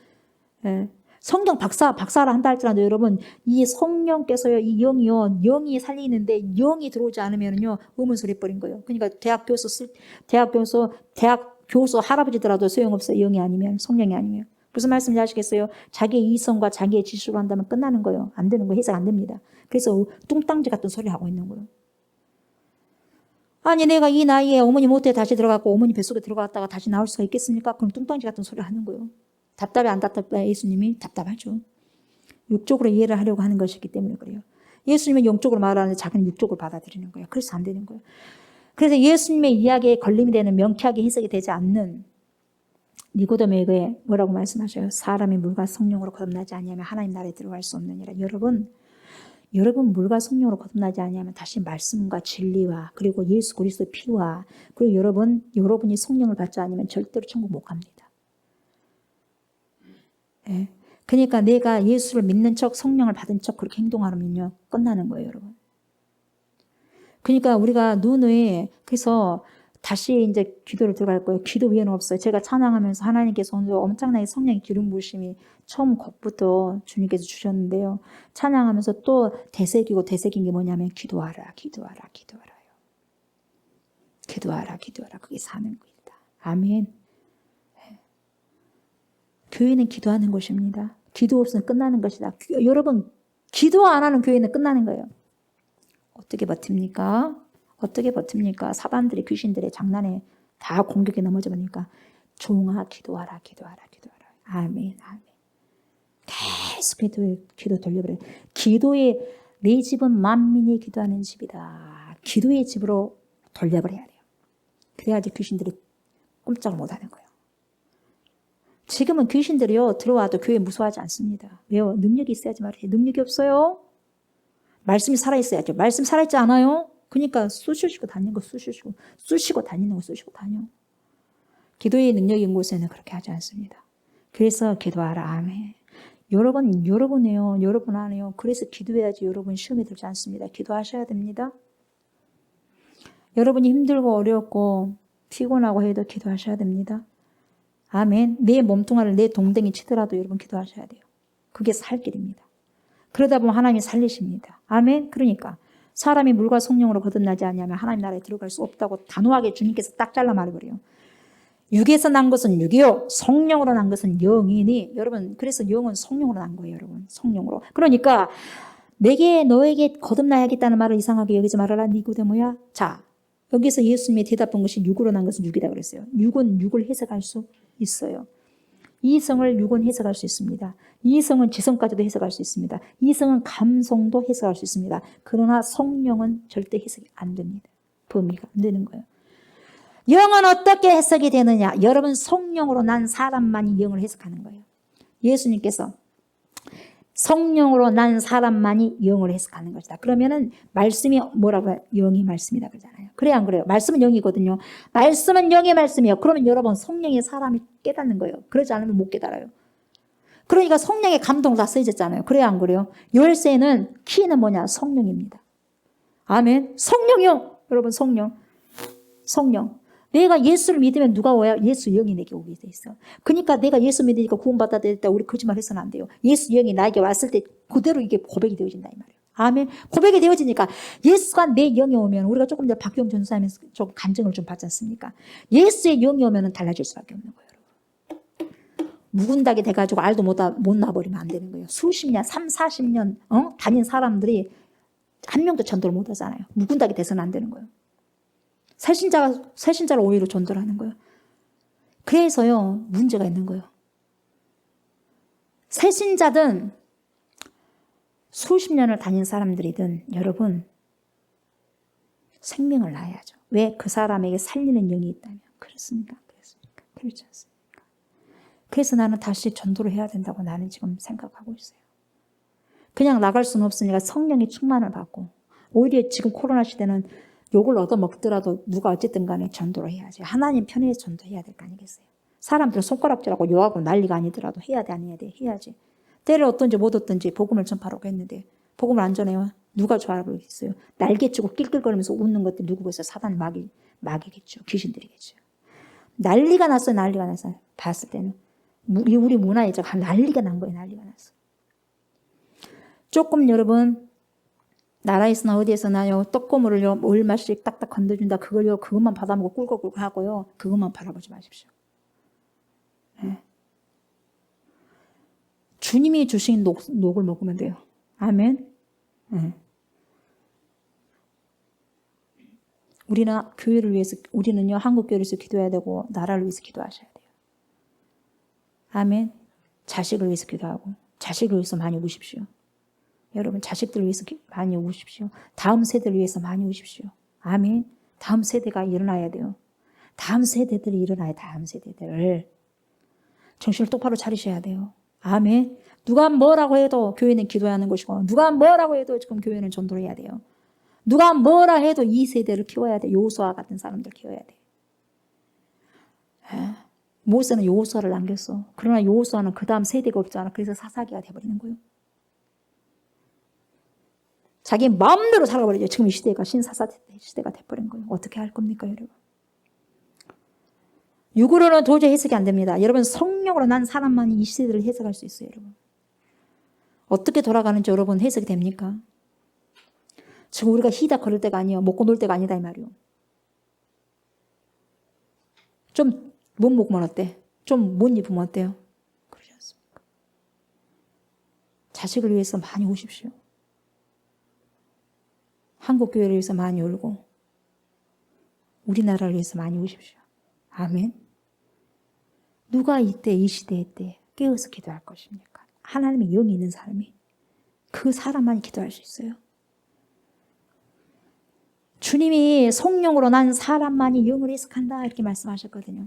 예. 성경 박사라 한다 할지라도 여러분, 이 성령께서요, 이 영이요, 영이 살리는데 영이 들어오지 않으면요, 의문소리 버린 거예요. 그러니까 대학 교수 할아버지더라도 소용없어요. 영이 아니면, 성령이 아니면. 무슨 말씀인지 아시겠어요? 자기의 이성과 자기의 지식으로 한다면 끝나는 거예요. 안 되는 거예요. 해석 안 됩니다. 그래서 뚱땅지 같은 소리를 하고 있는 거예요. 아니 내가 이 나이에 어머니 모태에 다시 들어갔고 어머니 뱃속에 들어갔다가 다시 나올 수가 있겠습니까? 그럼 뚱땅지 같은 소리를 하는 거예요. 답답해 안 답답해? 예수님이 답답하죠. 육적으로 이해를 하려고 하는 것이기 때문에 그래요. 예수님은 영적으로 말하는데 자기는 육적으로 받아들이는 거예요. 그래서 안 되는 거예요. 그래서 예수님의 이야기에 걸림이 되는 명쾌하게 해석이 되지 않는 니고데모에게 뭐라고 말씀하셔요? 사람이 물과 성령으로 거듭나지 아니하면 하나님 나라에 들어갈 수 없느니라. 여러분 물과 성령으로 거듭나지 아니하면 다시 말씀과 진리와 그리고 예수 그리스도의 피와 그리고 여러분이 성령을 받지 않으면 절대로 천국 못 갑니다. 예. 그러니까 내가 예수를 믿는 척 성령을 받은 척 그렇게 행동하면요 끝나는 거예요, 여러분. 그러니까 우리가 눈에 그래서 다시 이제 기도를 들어갈 거예요. 기도 위에는 없어요. 제가 찬양하면서 하나님께서 오늘 엄청나게 성령의 기름 부으심이 처음 곡부터 주님께서 주셨는데요. 찬양하면서 또 되새긴 게 뭐냐면 기도하라. 그게 사는 거다. 아멘. 교회는 기도하는 곳입니다. 기도 없으면 끝나는 것이다. 여러분, 기도 안 하는 교회는 끝나는 거예요. 어떻게 버팁니까? 사단들이 귀신들의 장난에 다 공격에 넘어져 버리니까 종아 기도하라. 아멘. 계속 기도 돌려버려요. 내 집은 만민이 기도하는 집이다. 기도의 집으로 돌려버려야 돼요. 그래야지 귀신들이 꼼짝을 못하는 거예요. 지금은 귀신들이요 들어와도 교회 무서워하지 않습니다. 왜요? 능력이 있어야지 말이에요. 능력이 없어요. 말씀이 살아있어야죠. 말씀 살아있지 않아요? 그러니까 쑤시고 다니는 거 쑤시고 다녀. 기도의 능력이 있는 곳에는 그렇게 하지 않습니다. 그래서 기도하라. 아멘. 여러분이요. 여러분 안에요. 그래서 기도해야지 여러분 시험에 들지 않습니다. 기도하셔야 됩니다. 여러분이 힘들고 어렵고 피곤하고 해도 기도하셔야 됩니다. 아멘. 내 몸뚱아리를 내 동댕이 치더라도 여러분 기도하셔야 돼요. 그게 살 길입니다. 그러다 보면 하나님이 살리십니다. 아멘. 그러니까 사람이 물과 성령으로 거듭나지 않으면 하나님 나라에 들어갈 수 없다고 단호하게 주님께서 딱 잘라 말해버려요. 육에서 난 것은 육이요 성령으로 난 것은 영이니. 여러분 그래서 영은 성령으로 난 거예요. 여러분 성령으로. 그러니까 너에게 거듭나야겠다는 말을 이상하게 여기지 말아라. 니고데모야. 자 여기서 예수님이 대답한 것이 육으로 난 것은 육이다 그랬어요. 육은 육을 해석할 수 있어요. 이성을 육은 해석할 수 있습니다. 이성은 지성까지도 해석할 수 있습니다. 이성은 감성도 해석할 수 있습니다. 그러나 성령은 절대 해석이 안 됩니다. 범위가 안 되는 거예요. 영은 어떻게 해석이 되느냐? 여러분 성령으로 난 사람만이 영을 해석하는 거예요. 예수님께서 성령으로 난 사람만이 영을 해석하는 것이다. 그러면은 말씀이 뭐라고 해요? 영이 말씀이다 그러잖아요. 그래 안 그래요? 말씀은 영이거든요. 말씀은 영의 말씀이에요. 그러면 여러분 성령의 사람이 깨닫는 거예요. 그러지 않으면 못 깨달아요. 그러니까 성령의 감동을 다 써있잖아요. 그래 안 그래요? 열쇠는 키는 뭐냐? 성령입니다. 아멘. 성령이요. 여러분 성령. 내가 예수를 믿으면 누가 와요? 예수 영이 내게 오게 돼 있어. 그러니까 내가 예수 믿으니까 구원받아야 될 때 우리 거짓말 해서는 안 돼요. 예수 영이 나에게 왔을 때 그대로 이게 고백이 되어진다 이 말이에요. 아멘. 고백이 되어지니까 예수가 내 영이 오면 우리가 조금 전에 박경 전사하면서 좀 간증을 좀 받지 않습니까? 예수의 영이 오면 달라질 수밖에 없는 거예요. 여러분. 묵은닥이 돼가지고 알도 못 놔버리면 안 되는 거예요. 수십 년, 30-40년 다닌 사람들이 한 명도 전도를 못 하잖아요. 묵은닥이 돼서는 안 되는 거예요. 새신자를 오히려 전도를 하는 거예요. 그래서요, 문제가 있는 거예요. 새신자든 수십 년을 다닌 사람들이든 여러분 생명을 놔야죠. 왜? 그 사람에게 살리는 영이 있다면. 그렇습니까? 그렇지 않습니까? 그래서 나는 다시 전도를 해야 된다고 나는 지금 생각하고 있어요. 그냥 나갈 수는 없으니까 성령의 충만을 받고, 오히려 지금 코로나 시대는 욕을 얻어먹더라도 누가 어쨌든 간에 전도를 해야지. 하나님 편에 전도해야 될 거 아니겠어요? 사람들은 손가락질하고 욕하고 난리가 아니더라도 해야 돼, 안 해야 돼? 해야지. 때를 얻든지 못 얻든지 복음을 전파하라고 했는데 복음을 안 전해요? 누가 좋아하겠어요? 날개치고 낄낄거리면서 웃는 것들 누구겠어요? 사단 마귀겠죠. 귀신들이겠죠. 난리가 났어요. 난리가 났어요. 봤을 때는. 우리 문화에 난리가 난 거예요. 난리가 났어요. 조금 여러분 나라에서나 어디에서나요 떡고물을요 얼마씩 딱딱 건져준다 그것만 받아먹고 꿀꺽꿀꺽 하고요 그것만 바라보지 마십시오. 네. 주님이 주신 녹을 먹으면 돼요. 아멘. 네. 우리는요 한국 교회를 위해서 기도해야 되고 나라를 위해서 기도하셔야 돼요. 아멘. 자식을 위해서 기도하고 자식을 위해서 많이 우십시오. 여러분 자식들을 위해서 많이 우십시오. 다음 세대를 위해서 많이 우십시오. 아멘. 다음 세대가 일어나야 돼요. 다음 세대들이 일어나야 다음 세대들. 정신을 똑바로 차리셔야 돼요. 아멘. 누가 뭐라고 해도 교회는 기도해야 하는 것이고 누가 뭐라고 해도 지금 교회는 전도를 해야 돼요. 누가 뭐라 해도 이 세대를 키워야 돼. 여호수아 같은 사람들 키워야 돼. 모세는 여호수아를 남겼어. 그러나 여호수아는 그 다음 세대가 없잖아. 그래서 사사기가 돼버리는 거예요. 자기 마음대로 살아버리죠. 지금 이 시대가 신사사 시대가 돼버린 거예요. 어떻게 할 겁니까, 여러분? 육으로는 도저히 해석이 안 됩니다. 여러분 성령으로 난 사람만이 이 시대를 해석할 수 있어요, 여러분. 어떻게 돌아가는지 여러분 해석이 됩니까? 지금 우리가 희다 걸을 때가 아니에요. 먹고 놀 때가 아니다 이 말이에요. 좀 못 먹으면 어때? 좀 못 입으면 어때요? 그러지 않습니까? 자식을 위해서 많이 우십시오. 한국 교회를 위해서 많이 울고 우리나라를 위해서 많이 우십시오. 아멘. 누가 이때 이 시대에 때 깨어서 기도할 것입니까? 하나님의 영이 있는 사람이 그 사람만이 기도할 수 있어요. 주님이 성령으로 난 사람만이 영을 해석한다 이렇게 말씀하셨거든요.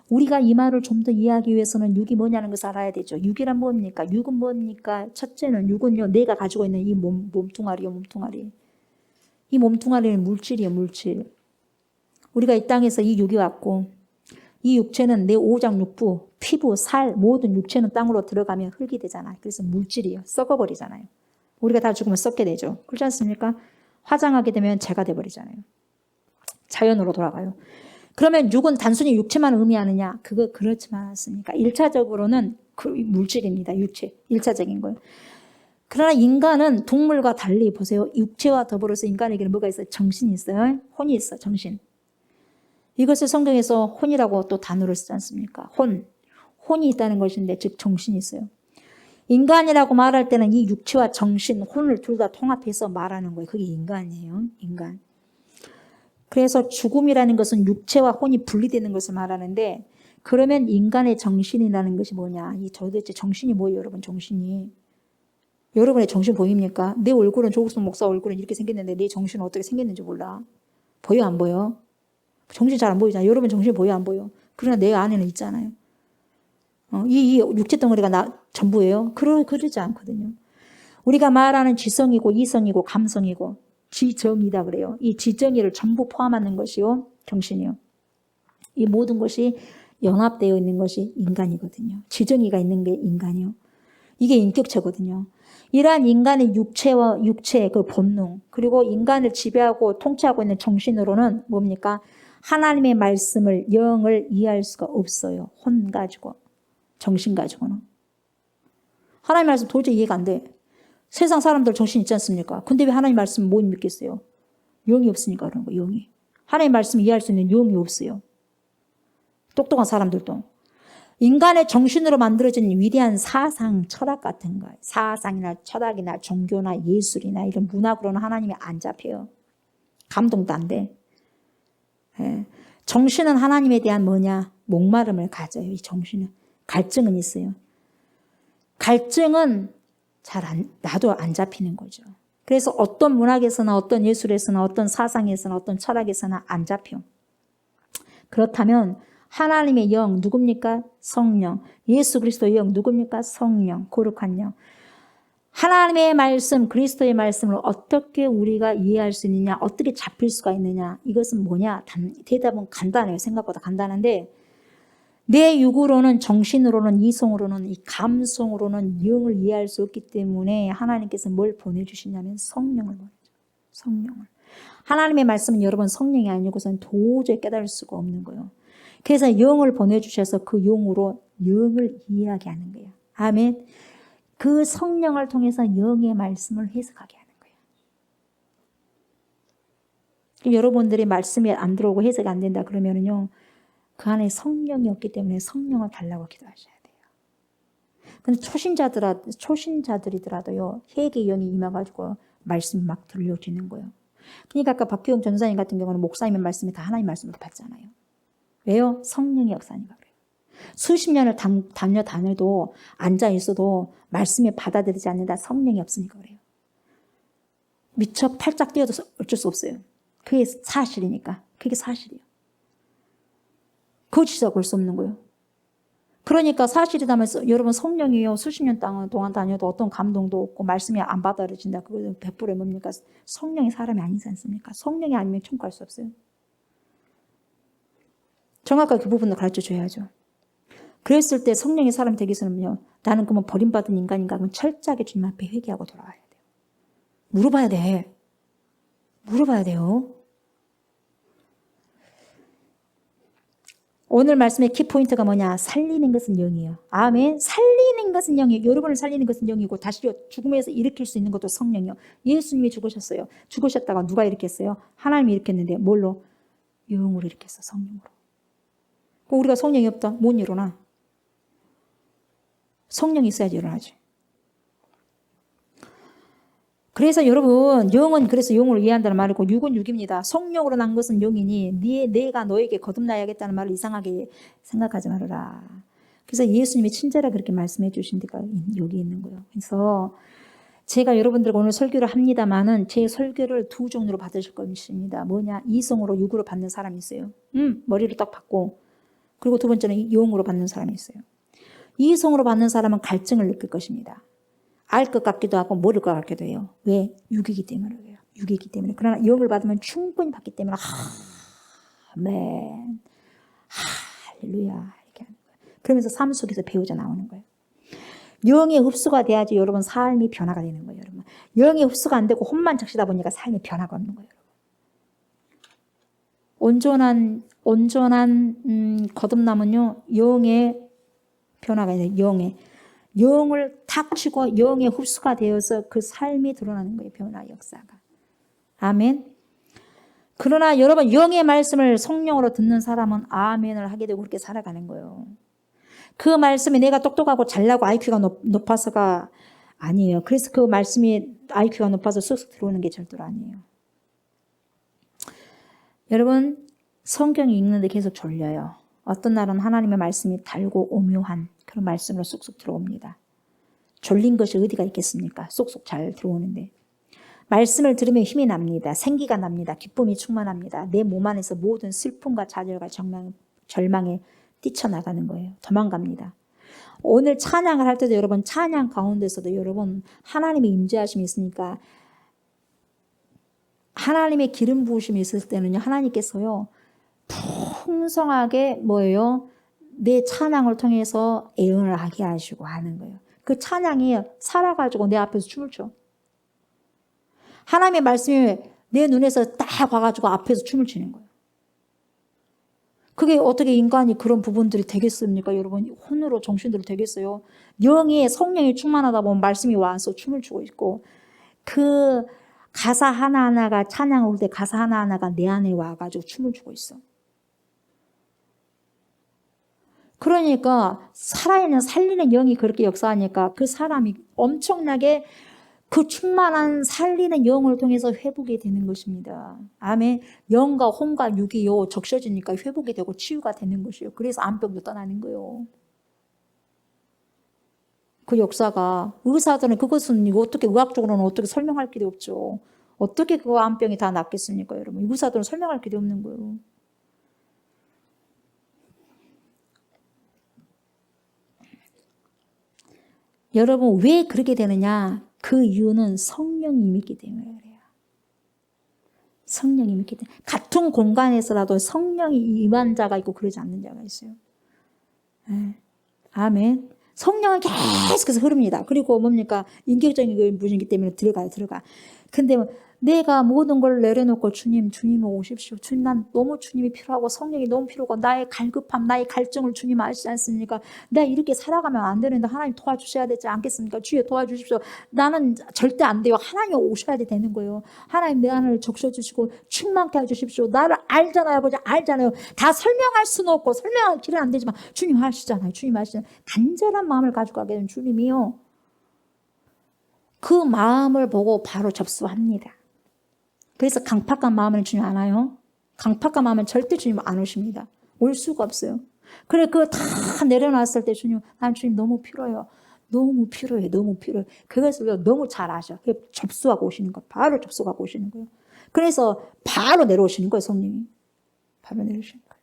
우리가 이 말을 좀 더 이해하기 위해서는 육이 뭐냐는 것을 알아야 되죠. 육이란 뭡니까? 육은 뭡니까? 첫째는 육은요 내가 가지고 있는 이 몸뚱아리요 몸뚱아리. 이 몸뚱아리는 물질이에요 물질. 우리가 이 땅에서 이 육이 왔고 이 육체는 내 오장육부, 피부, 살 모든 육체는 땅으로 들어가면 흙이 되잖아요. 그래서 물질이에요. 썩어버리잖아요. 우리가 다 죽으면 썩게 되죠. 그렇지 않습니까? 화장하게 되면 재가 돼버리잖아요. 자연으로 돌아가요. 그러면 육은 단순히 육체만 의미하느냐? 그거 그렇지만 않습니까? 1차적으로는 그 물질입니다. 육체. 1차적인 거예요. 그러나 인간은 동물과 달리 보세요. 육체와 더불어서 인간에게는 뭐가 있어요? 정신이 있어요. 혼이 있어요. 정신. 이것을 성경에서 혼이라고 또 단어를 쓰지 않습니까? 혼이 있다는 것인데 즉 정신이 있어요. 인간이라고 말할 때는 이 육체와 정신, 혼을 둘 다 통합해서 말하는 거예요. 그게 인간이에요. 인간. 그래서 죽음이라는 것은 육체와 혼이 분리되는 것을 말하는데 그러면 인간의 정신이라는 것이 뭐냐? 이 도대체 정신이 뭐예요, 여러분? 정신이. 여러분의 정신 보입니까? 내 얼굴은 조국순 목사 얼굴은 이렇게 생겼는데 내 정신은 어떻게 생겼는지 몰라. 보여 안 보여? 정신 잘 안 보이잖아요. 여러분 정신이 보여 안 보여? 그러나 내 안에는 있잖아요. 이 육체 덩어리가 나 전부예요? 그러지 않거든요. 우리가 말하는 지성이고 이성이고 감성이고 지정이다 그래요. 이 지정이를 전부 포함하는 것이요. 정신이요. 이 모든 것이 연합되어 있는 것이 인간이거든요. 지정이가 있는 게 인간이요. 이게 인격체거든요. 이러한 인간의 육체의 그 본능 그리고 인간을 지배하고 통치하고 있는 정신으로는 뭡니까? 하나님의 말씀을 영을 이해할 수가 없어요. 혼 가지고 정신 가지고는. 하나님의 말씀 도저히 이해가 안 돼. 세상 사람들 정신 있지 않습니까? 근데 왜 하나님 말씀 못 믿겠어요? 영이 없으니까 그런 거예요. 영이. 하나님 말씀 이해할 수 있는 영이 없어요. 똑똑한 사람들도. 인간의 정신으로 만들어진 위대한 사상, 철학 같은 거. 사상이나 철학이나 종교나 예술이나 이런 문학으로는 하나님이 안 잡혀요. 감동도 안 돼. 예. 정신은 하나님에 대한 뭐냐? 목마름을 가져요. 이 정신은. 갈증은 있어요. 갈증은 나도 안 잡히는 거죠. 그래서 어떤 문학에서나 어떤 예술에서나 어떤 사상에서나 어떤 철학에서나 안 잡혀. 그렇다면 하나님의 영 누굽니까? 성령. 예수 그리스도의 영 누굽니까? 성령. 거룩한 영. 하나님의 말씀, 그리스도의 말씀을 어떻게 우리가 이해할 수 있느냐, 어떻게 잡힐 수가 있느냐, 이것은 뭐냐? 대답은 간단해요. 생각보다 간단한데 내 육으로는, 정신으로는, 이성으로는, 이 감성으로는 영을 이해할 수 없기 때문에 하나님께서 뭘 보내주시냐면 성령을 보내줘요. 성령을. 하나님의 말씀은 여러분 성령이 아니고서는 도저히 깨달을 수가 없는 거예요. 그래서 영을 보내주셔서 그 영으로 영을 이해하게 하는 거예요. 아멘. 그 성령을 통해서 영의 말씀을 해석하게 하는 거예요. 여러분들이 말씀이 안 들어오고 해석이 안 된다 그러면은요, 그 안에 성령이 없기 때문에 성령을 달라고 기도하셔야 돼요. 근데 초신자들이더라도요, 회개의 영이 임해가지고 말씀이 막 들려지는 거예요. 그러니까 아까 박규영 전사님 같은 경우는 목사님의 말씀이 다 하나님 말씀으로 받잖아요. 왜요? 성령의 역사니까 그래요. 수십 년을 다녀도 앉아 있어도 말씀이 받아들이지 않는다. 성령이 없으니까 그래요. 미처 팔짝 뛰어도 어쩔 수 없어요. 그게 사실이니까. 그게 사실이에요. 거짓이라고 볼 수 없는 거예요. 그러니까 사실이라면서 여러분 성령이요, 수십 년 동안 다녀도 어떤 감동도 없고 말씀이 안 받아들여진다. 그거 100% 뭡니까? 성령이 사람이 아니지 않습니까? 성령이 아니면 천국 갈 수 없어요. 정확하게 그 부분을 가르쳐 줘야죠. 그랬을 때 성령이 사람 되기 위해서는요, 나는 그러면 버림받은 인간인가? 그러면 철저하게 주님 앞에 회개하고 돌아와야 돼요. 물어봐야 돼. 물어봐야 돼요. 오늘 말씀의 키포인트가 뭐냐? 살리는 것은 영이에요. 아멘. 살리는 것은 영이에요. 여러분을 살리는 것은 영이고 다시 죽음에서 일으킬 수 있는 것도 성령이요. 예수님이 죽으셨어요. 죽으셨다가 누가 일으켰어요? 하나님이 일으켰는데 뭘로? 영으로 일으켰어. 성령으로. 우리가 성령이 없다? 못 일어나. 성령이 있어야지 일어나지. 그래서 여러분, 영은 그래서 영으로 이해한다는 말이고 육은 육입니다. 성령으로 난 것은 영이니 내가 너에게 거듭나야겠다는 말을 이상하게 생각하지 말아라. 그래서 예수님이 친절하게 그렇게 말씀해 주신 데가 여기 있는 거예요. 그래서 제가 여러분들과 오늘 설교를 합니다마는 제 설교를 두 종류로 받으실 것입니다. 뭐냐? 이성으로 육으로 받는 사람이 있어요. 머리를 딱 받고. 그리고 두 번째는 영으로 받는 사람이 있어요. 이성으로 받는 사람은 갈증을 느낄 것입니다. 알 것 같기도 하고 모를 것 같기도 해요. 왜? 육이기 때문에 그래요. 육이기 때문에. 그러나 영을 받으면 충분히 받기 때문에 아멘, 할렐루야 이렇게 하는 거예요. 그러면서 삶 속에서 배우자 나오는 거예요. 영의 흡수가 돼야지 여러분 삶이 변화가 되는 거예요. 여러분. 영의 흡수가 안 되고 혼만 적시다 보니까 삶이 변화가 없는 거예요. 온전한 거듭남은요, 영의 변화가 있어요. 영을 탁 치고 영의 흡수가 되어서 그 삶이 드러나는 거예요. 변화 역사가. 아멘. 그러나 여러분 영의 말씀을 성령으로 듣는 사람은 아멘을 하게 되고 그렇게 살아가는 거예요. 그 말씀이 내가 똑똑하고 잘나고 IQ가 높아서가 아니에요. 그래서 그 말씀이 IQ가 높아서 쑥쑥 들어오는 게 절대로 아니에요. 여러분 성경 읽는데 계속 졸려요. 어떤 날은 하나님의 말씀이 달고 오묘한 그런 말씀으로 쑥쑥 들어옵니다. 졸린 것이 어디가 있겠습니까? 쏙쏙 잘 들어오는데. 말씀을 들으면 힘이 납니다. 생기가 납니다. 기쁨이 충만합니다. 내 몸 안에서 모든 슬픔과 좌절과 절망에 뛰쳐나가는 거예요. 도망갑니다. 오늘 찬양을 할 때도 여러분 찬양 가운데서도 여러분 하나님의 임재하심이 있으니까 하나님의 기름 부으심이 있을 때는요. 하나님께서요. 풍성하게 뭐예요? 내 찬양을 통해서 애언을 하게 하시고 하는 거예요. 그 찬양이 살아가지고 내 앞에서 춤을 춰. 하나님의 말씀이 내 눈에서 딱 와가지고 앞에서 춤을 추는 거예요. 그게 어떻게 인간이 그런 부분들이 되겠습니까? 여러분 혼으로 정신대로 되겠어요? 영이 성령이 충만하다 보면 말씀이 와서 춤을 추고 있고 그 가사 하나하나가 찬양을 할 때 가사 하나하나가 내 안에 와가지고 춤을 추고 있어. 그러니까 살아있는 살리는 영이 그렇게 역사하니까 그 사람이 엄청나게 그 충만한 살리는 영을 통해서 회복이 되는 것입니다. 아멘. 영과 혼과 육이요 적셔지니까 회복이 되고 치유가 되는 것이요. 그래서 암병도 떠나는 거예요. 그 역사가. 의사들은 그것은 이거 어떻게 의학적으로는 어떻게 설명할 길이 없죠. 어떻게 그 암병이 다 낫겠습니까, 여러분? 의사들은 설명할 길이 없는 거예요. 여러분, 왜 그렇게 되느냐? 그 이유는 성령이 임했기 때문에 그래요. 성령이 임했기 때문에. 같은 공간에서라도 성령이 임한 자가 있고 그러지 않는 자가 있어요. 네. 아멘. 성령은 계속해서 흐릅니다. 그리고 뭡니까? 인격적인 분이기 때문에 들어가요. 근데 내가 모든 걸 내려놓고 주님 오십시오. 주님, 난 너무 주님이 필요하고 성령이 너무 필요하고 나의 갈급함, 나의 갈증을 주님 아시지 않습니까? 내가 이렇게 살아가면 안 되는데 하나님 도와주셔야 되지 않겠습니까? 주여 도와주십시오. 나는 절대 안 돼요. 하나님 오셔야 되는 거예요. 하나님 내 안을 적셔주시고 충만케 해주십시오. 나를 알잖아요. 아버지 알잖아요. 다 설명할 수는 없고 설명할 길은 안 되지만 주님 아시잖아요. 주님 아시잖아요. 간절한 마음을 가지고 가게 된 주님이요. 그 마음을 보고 바로 접수합니다. 그래서 강팍한 마음을 주님 안 와요. 강팍한 마음은 절대 주님 안 오십니다. 올 수가 없어요. 그래 그거 다 내려놨을 때 주님, 난 주님 너무 필요해요. 너무 필요해. 그것을 너무 잘 아셔. 접수하고 오시는 거예요. 바로 접수하고 오시는 거예요. 그래서 바로 내려오시는 거예요. 성령이. 바로 내려오시는 거예요.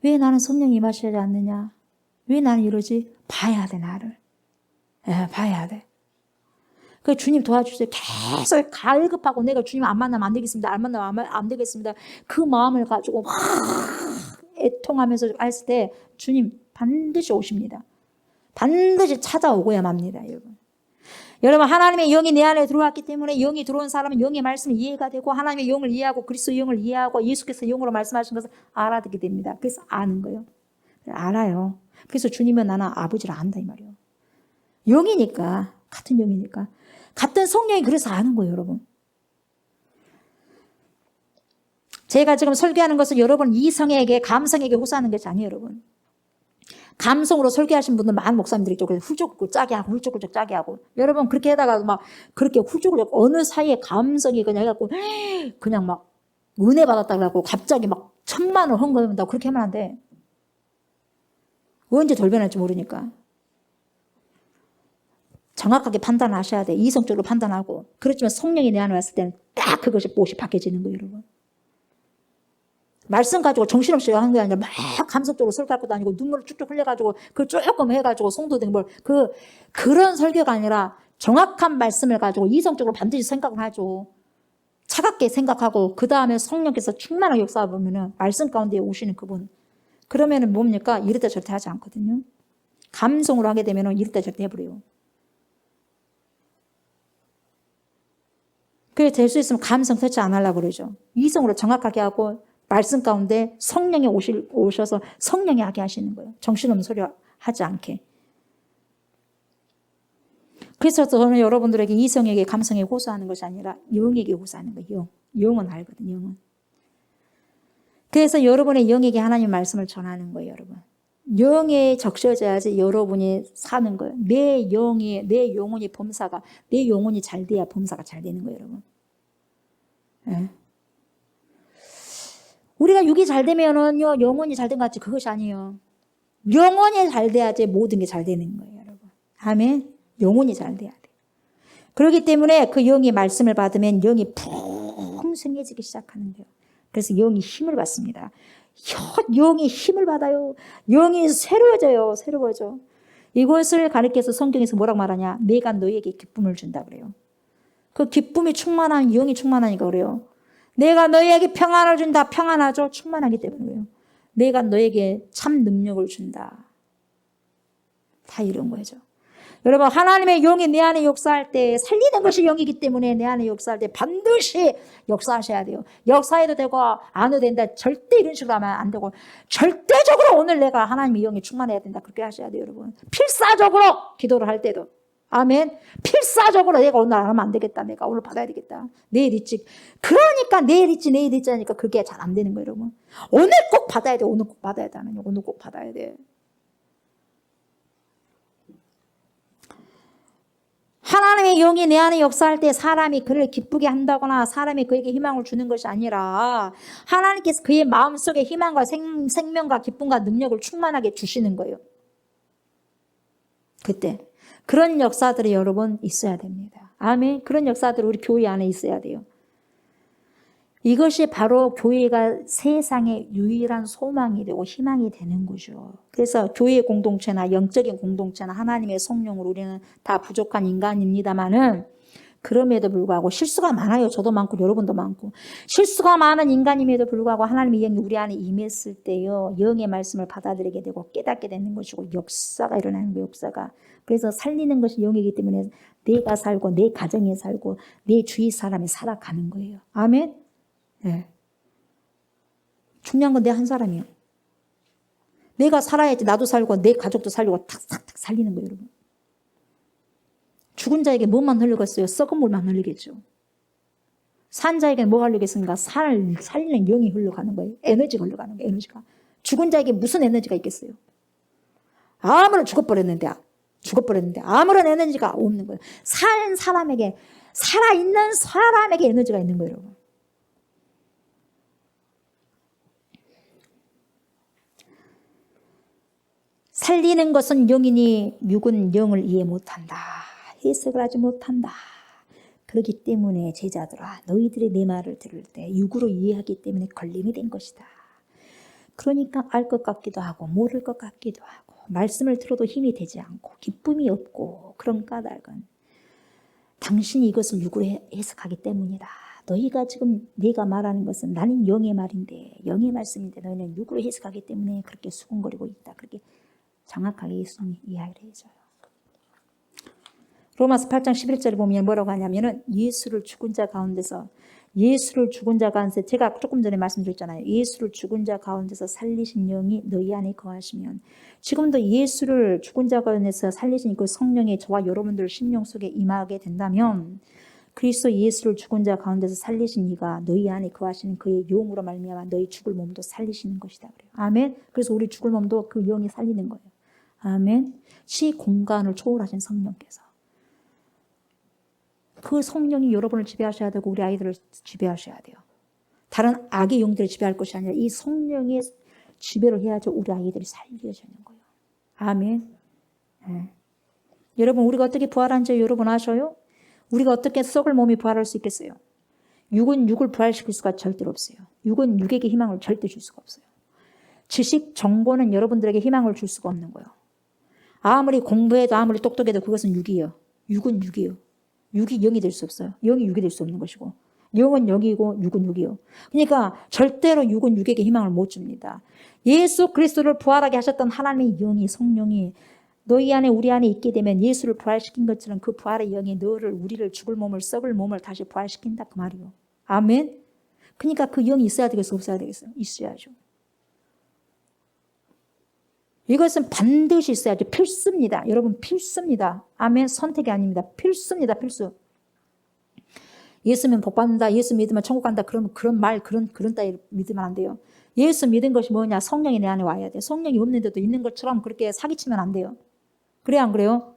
왜 나는 성령이 임하시지 않느냐? 왜 나는 이러지? 봐야 돼 나를. 봐야 돼. 그 주님 도와주세요. 계속 갈급하고 내가 주님 안 만나면 안 되겠습니다. 안 만나면 안 되겠습니다. 그 마음을 가지고 막 애통하면서 했을 때 주님 반드시 오십니다. 반드시 찾아오고야 맙니다. 여러분 하나님의 영이 내 안에 들어왔기 때문에 영이 들어온 사람은 영의 말씀이 이해가 되고 하나님의 영을 이해하고 그리스도의 영을 이해하고 예수께서 영으로 말씀하신 것을 알아듣게 됩니다. 그래서 아는 거예요. 알아요. 그래서 주님은 나는 아버지를 안다 이 말이에요. 영이니까 같은 영이니까. 같은 성령이 그래서 아는 거예요, 여러분. 제가 지금 설교하는 것은 여러분 이성에게, 감성에게 호소하는 것이 아니에요, 여러분. 감성으로 설교하신 분들 많은 목사님들이 있죠. 그래서 훌쩍훌쩍 짜게 하고. 여러분 그렇게 하다가 막 그렇게 훌쩍훌쩍 어느 사이에 감성이 그냥 해갖고 그냥 막 은혜 받았다고 하고 갑자기 막 1,000만을 헌금한다고 그렇게 하면 안 돼. 언제 돌변할지 모르니까. 정확하게 판단하셔야 돼. 이성적으로 판단하고. 그렇지만 성령이 내 안에 왔을 때는 딱 그것이 못이 바뀌어지는 거예요, 여러분. 말씀 가지고 정신없이 하는 게 아니라 막 감성적으로 설교할 것도 아니고 눈물을 쭉쭉 흘려가지고 그 조금 해가지고 송도된 걸 그런 설교가 아니라 정확한 말씀을 가지고 이성적으로 반드시 생각을 하죠. 차갑게 생각하고 그 다음에 성령께서 충만하게 역사하면은 말씀 가운데 오시는 그분. 그러면은 뭡니까? 이럴 때 절대 하지 않거든요. 감성으로 하게 되면은 이럴 때 절대 해버려요. 그래 될 수 있으면 감성 터치 안 하려고 그러죠. 이성으로 정확하게 하고 말씀 가운데 성령이 오셔서 성령이 하게 하시는 거예요. 정신없는 소리 하지 않게. 그래서 저는 여러분들에게 이성에게 감성에 호소하는 것이 아니라 영에게 호소하는 거예요. 영은 알거든, 영은. 그래서 여러분의 영에게 하나님 말씀을 전하는 거예요, 여러분. 영에 적셔져야지 여러분이 사는 거예요. 내 영혼이 범사가, 내 영혼이 잘 돼야 범사가 잘 되는 거예요, 여러분. 네. 우리가 육이 잘 되면은요, 영혼이 잘 된 것 같지, 그것이 아니에요. 영혼이 잘 돼야지 모든 게 잘 되는 거예요, 여러분. 아멘. 영혼이 잘 돼야 돼. 그렇기 때문에 그 영의 말씀을 받으면 영이 풍성해지기 시작하는 거예요. 그래서 영이 힘을 받습니다. 영이 힘을 받아요. 영이 새로워져. 이것을 가리켜서 성경에서 뭐라고 말하냐? 내가 너에게 기쁨을 준다 그래요. 그 기쁨이 충만한 영이 충만하니까 그래요. 내가 너에게 평안을 준다. 평안하죠? 충만하기 때문에 그래요. 내가 너에게 참 능력을 준다. 다 이런 거죠. 여러분 하나님의 영이 내 안에 역사할 때 살리는 것이 영이기 때문에 내 안에 역사할 때 반드시 역사하셔야 돼요. 역사해도 되고 안 해도 된다. 절대 이런 식으로 하면 안 되고 절대적으로 오늘 내가 하나님의 영이 충만해야 된다. 그렇게 하셔야 돼요, 여러분. 필사적으로 기도를 할 때도. 아멘. 필사적으로 내가 오늘 안 하면 안 되겠다. 내가 오늘 받아야 되겠다. 내일 있지. 그러니까 내일 있지 하니까 그게 잘 안 되는 거예요, 여러분. 오늘 꼭 받아야 돼. 오늘 꼭 받아야 돼. 오늘 꼭 받아야 돼. 하나님의 영이 내 안에 역사할 때 사람이 그를 기쁘게 한다거나 사람이 그에게 희망을 주는 것이 아니라 하나님께서 그의 마음속에 희망과 생명과 기쁨과 능력을 충만하게 주시는 거예요. 그때 그런 역사들이 여러분 있어야 됩니다. 아멘. 그런 역사들이 우리 교회 안에 있어야 돼요. 이것이 바로 교회가 세상의 유일한 소망이 되고 희망이 되는 거죠. 그래서 교회 공동체나 영적인 공동체나 하나님의 성령으로 우리는 다 부족한 인간입니다만은 그럼에도 불구하고 실수가 많아요. 저도 많고 여러분도 많고. 실수가 많은 인간임에도 불구하고 하나님의 영이 우리 안에 임했을 때요. 영의 말씀을 받아들이게 되고 깨닫게 되는 것이고 역사가 일어나는 거예요. 역사가. 그래서 살리는 것이 영이기 때문에 내가 살고 내 가정에 살고 내 주위 사람이 살아가는 거예요. 아멘. 네. 중요한 건 내 한 사람이에요. 내가 살아야지 나도 살고 내 가족도 살리고 탁탁탁 살리는 거예요. 여러분. 죽은 자에게 뭐만 흘리겠어요? 썩은 물만 흘리겠죠. 산 자에게는 뭐가 흘리겠습니까? 살리는 영이 흘러가는 거예요. 에너지가 흘러가는 거예요. 에너지가. 죽은 자에게 무슨 에너지가 있겠어요? 아무런 죽어버렸는데 아무런 에너지가 없는 거예요. 산 사람에게, 살아있는 사람에게 에너지가 있는 거예요. 여러분. 살리는 것은 영이니 육은 영을 이해 못한다. 해석을 하지 못한다. 그렇기 때문에 제자들아 너희들이 내 말을 들을 때 육으로 이해하기 때문에 걸림이 된 것이다. 그러니까 알 것 같기도 하고 모를 것 같기도 하고 말씀을 들어도 힘이 되지 않고 기쁨이 없고 그런 까닭은 당신이 이것을 육으로 해석하기 때문이다. 너희가 지금 내가 말하는 것은 나는 영의 말인데 영의 말씀인데 너희는 육으로 해석하기 때문에 그렇게 수군거리고 있다. 그렇게 정확하게 예수님이 이야기를 해줘요. 로마서 8장 11절에 보면 뭐라고 하냐면은 예수를 죽은 자 가운데서 제가 조금 전에 말씀드렸잖아요. 예수를 죽은 자 가운데서 살리신 영이 너희 안에 거하시면 지금도 예수를 죽은 자 가운데서 살리신 그 성령이 저와 여러분들 심령 속에 임하게 된다면 그리스도 예수를 죽은 자 가운데서 살리신 이가 너희 안에 거하시는 그의 영으로 말미암아 너희 죽을 몸도 살리시는 것이다. 그래요. 아멘. 그래서 우리 죽을 몸도 그 영이 살리는 거예요. 아멘. 시 공간을 초월하신 성령께서 그 성령이 여러분을 지배하셔야 되고 우리 아이들을 지배하셔야 돼요. 다른 악의 영들을 지배할 것이 아니라 이 성령의 지배를 해야지 우리 아이들이 살려지는 거예요. 아멘. 네. 여러분 우리가 어떻게 부활한지 여러분 아셔요? 우리가 어떻게 썩을 몸이 부활할 수 있겠어요? 육은 육을 부활시킬 수가 절대로 없어요. 육은 육에게 희망을 절대 줄 수가 없어요. 지식, 정보는 여러분들에게 희망을 줄 수가 없는 거예요. 아무리 공부해도 아무리 똑똑해도 그것은 육이에요. 육은 육이에요. 육이 영이 될 수 없어요. 영이 육이 될 수 없는 것이고 영은 영이고 육은 육이요. 그러니까 절대로 육은 육에게 희망을 못 줍니다. 예수 그리스도를 부활하게 하셨던 하나님의 영이 성령이 너희 안에 우리 안에 있게 되면 예수를 부활시킨 것처럼 그 부활의 영이 너를 우리를 죽을 몸을 썩을 몸을 다시 부활시킨다 그 말이요. 아멘. 그러니까 그 영이 있어야 되겠어 없어야 되겠어요? 있어야죠. 이것은 반드시 있어야죠. 필수입니다. 여러분 필수입니다. 아멘. 선택이 아닙니다. 필수입니다. 필수. 예수 믿으면 복 받는다. 예수 믿으면 천국 간다. 그러면 그런 따위 믿으면 안 돼요. 예수 믿은 것이 뭐냐? 성령이 내 안에 와야 돼. 성령이 없는데도 있는 것처럼 그렇게 사기치면 안 돼요. 그래요 안 그래요?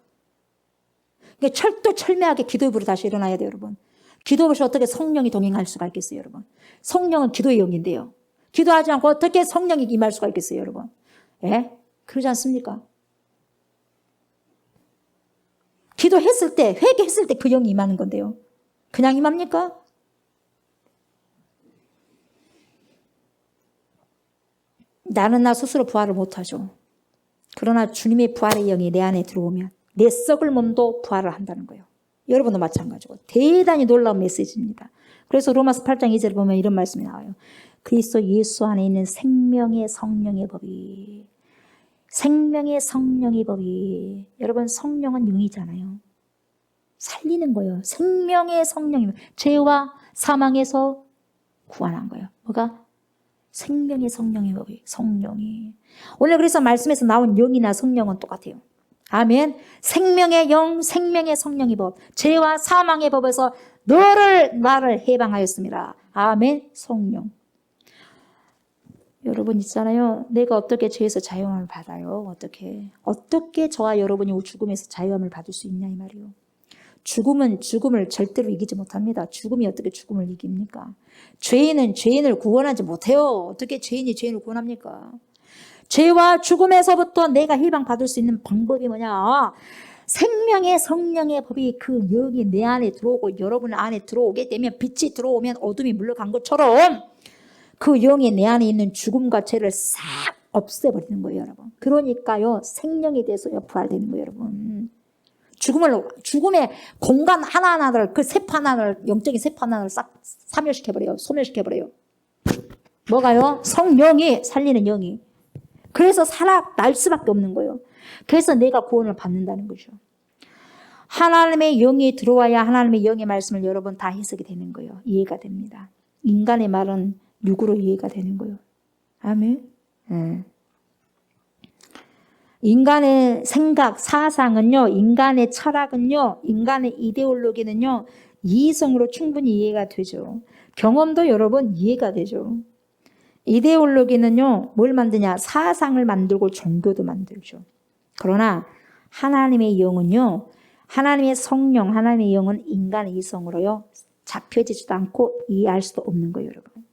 그러니까 철두철미하게 기도의 불이 다시 일어나야 돼요. 여러분. 기도 없이 어떻게 성령이 동행할 수가 있겠어요. 여러분. 성령은 기도의 영인데요. 기도하지 않고 어떻게 성령이 임할 수가 있겠어요. 여러분. 예? 그러지 않습니까? 기도했을 때, 회개했을 때 그 영이 임하는 건데요. 그냥 임합니까? 나는 나 스스로 부활을 못하죠. 그러나 주님의 부활의 영이 내 안에 들어오면 내 썩을 몸도 부활을 한다는 거예요. 여러분도 마찬가지고 대단히 놀라운 메시지입니다. 그래서 로마서 8장 2절에 보면 이런 말씀이 나와요. 그리스도 예수 안에 있는 생명의 성령의 법이 여러분 성령은 영이잖아요. 살리는 거예요. 생명의 성령이 죄와 사망에서 구원한 거예요. 뭐가? 생명의 성령의 법이 성령이. 오늘 그래서 말씀에서 나온 영이나 성령은 똑같아요. 아멘. 생명의 영, 생명의 성령의 법, 죄와 사망의 법에서 나를 해방하였습니다. 아멘. 성령. 여러분 있잖아요. 내가 어떻게 죄에서 자유함을 받아요? 어떻게 저와 여러분이 죽음에서 자유함을 받을 수 있냐 이 말이에요. 죽음은 죽음을 절대로 이기지 못합니다. 죽음이 어떻게 죽음을 이깁니까? 죄인은 죄인을 구원하지 못해요. 어떻게 죄인이 죄인을 구원합니까? 죄와 죽음에서부터 내가 해방받을 수 있는 방법이 뭐냐? 생명의 성령의 법이 그 영이 내 안에 들어오고 여러분 안에 들어오게 되면 빛이 들어오면 어둠이 물러간 것처럼 그 영이 내 안에 있는 죽음과 죄를 싹 없애버리는 거예요, 여러분. 그러니까요, 생명에 대해서요, 부활되는 거예요, 여러분. 죽음의 공간 하나하나를, 그 세포 하나를, 영적인 세포 하나를 싹 사멸시켜버려요. 소멸시켜버려요. 뭐가요? 성령이, 살리는 영이. 그래서 날 수밖에 없는 거예요. 그래서 내가 구원을 받는다는 거죠. 하나님의 영이 들어와야 하나님의 영의 말씀을 여러분 다 해석이 되는 거예요. 이해가 됩니다. 인간의 말은 육으로 이해가 되는 거예요. 아멘. 인간의 생각, 사상은요, 인간의 철학은요, 인간의 이데올로기는요, 이성으로 충분히 이해가 되죠. 경험도 여러분 이해가 되죠. 이데올로기는요, 뭘 만드냐? 사상을 만들고 종교도 만들죠. 그러나 하나님의 영은요, 하나님의 성령, 하나님의 영은 인간의 이성으로요, 잡혀지지도 않고 이해할 수도 없는 거예요, 여러분.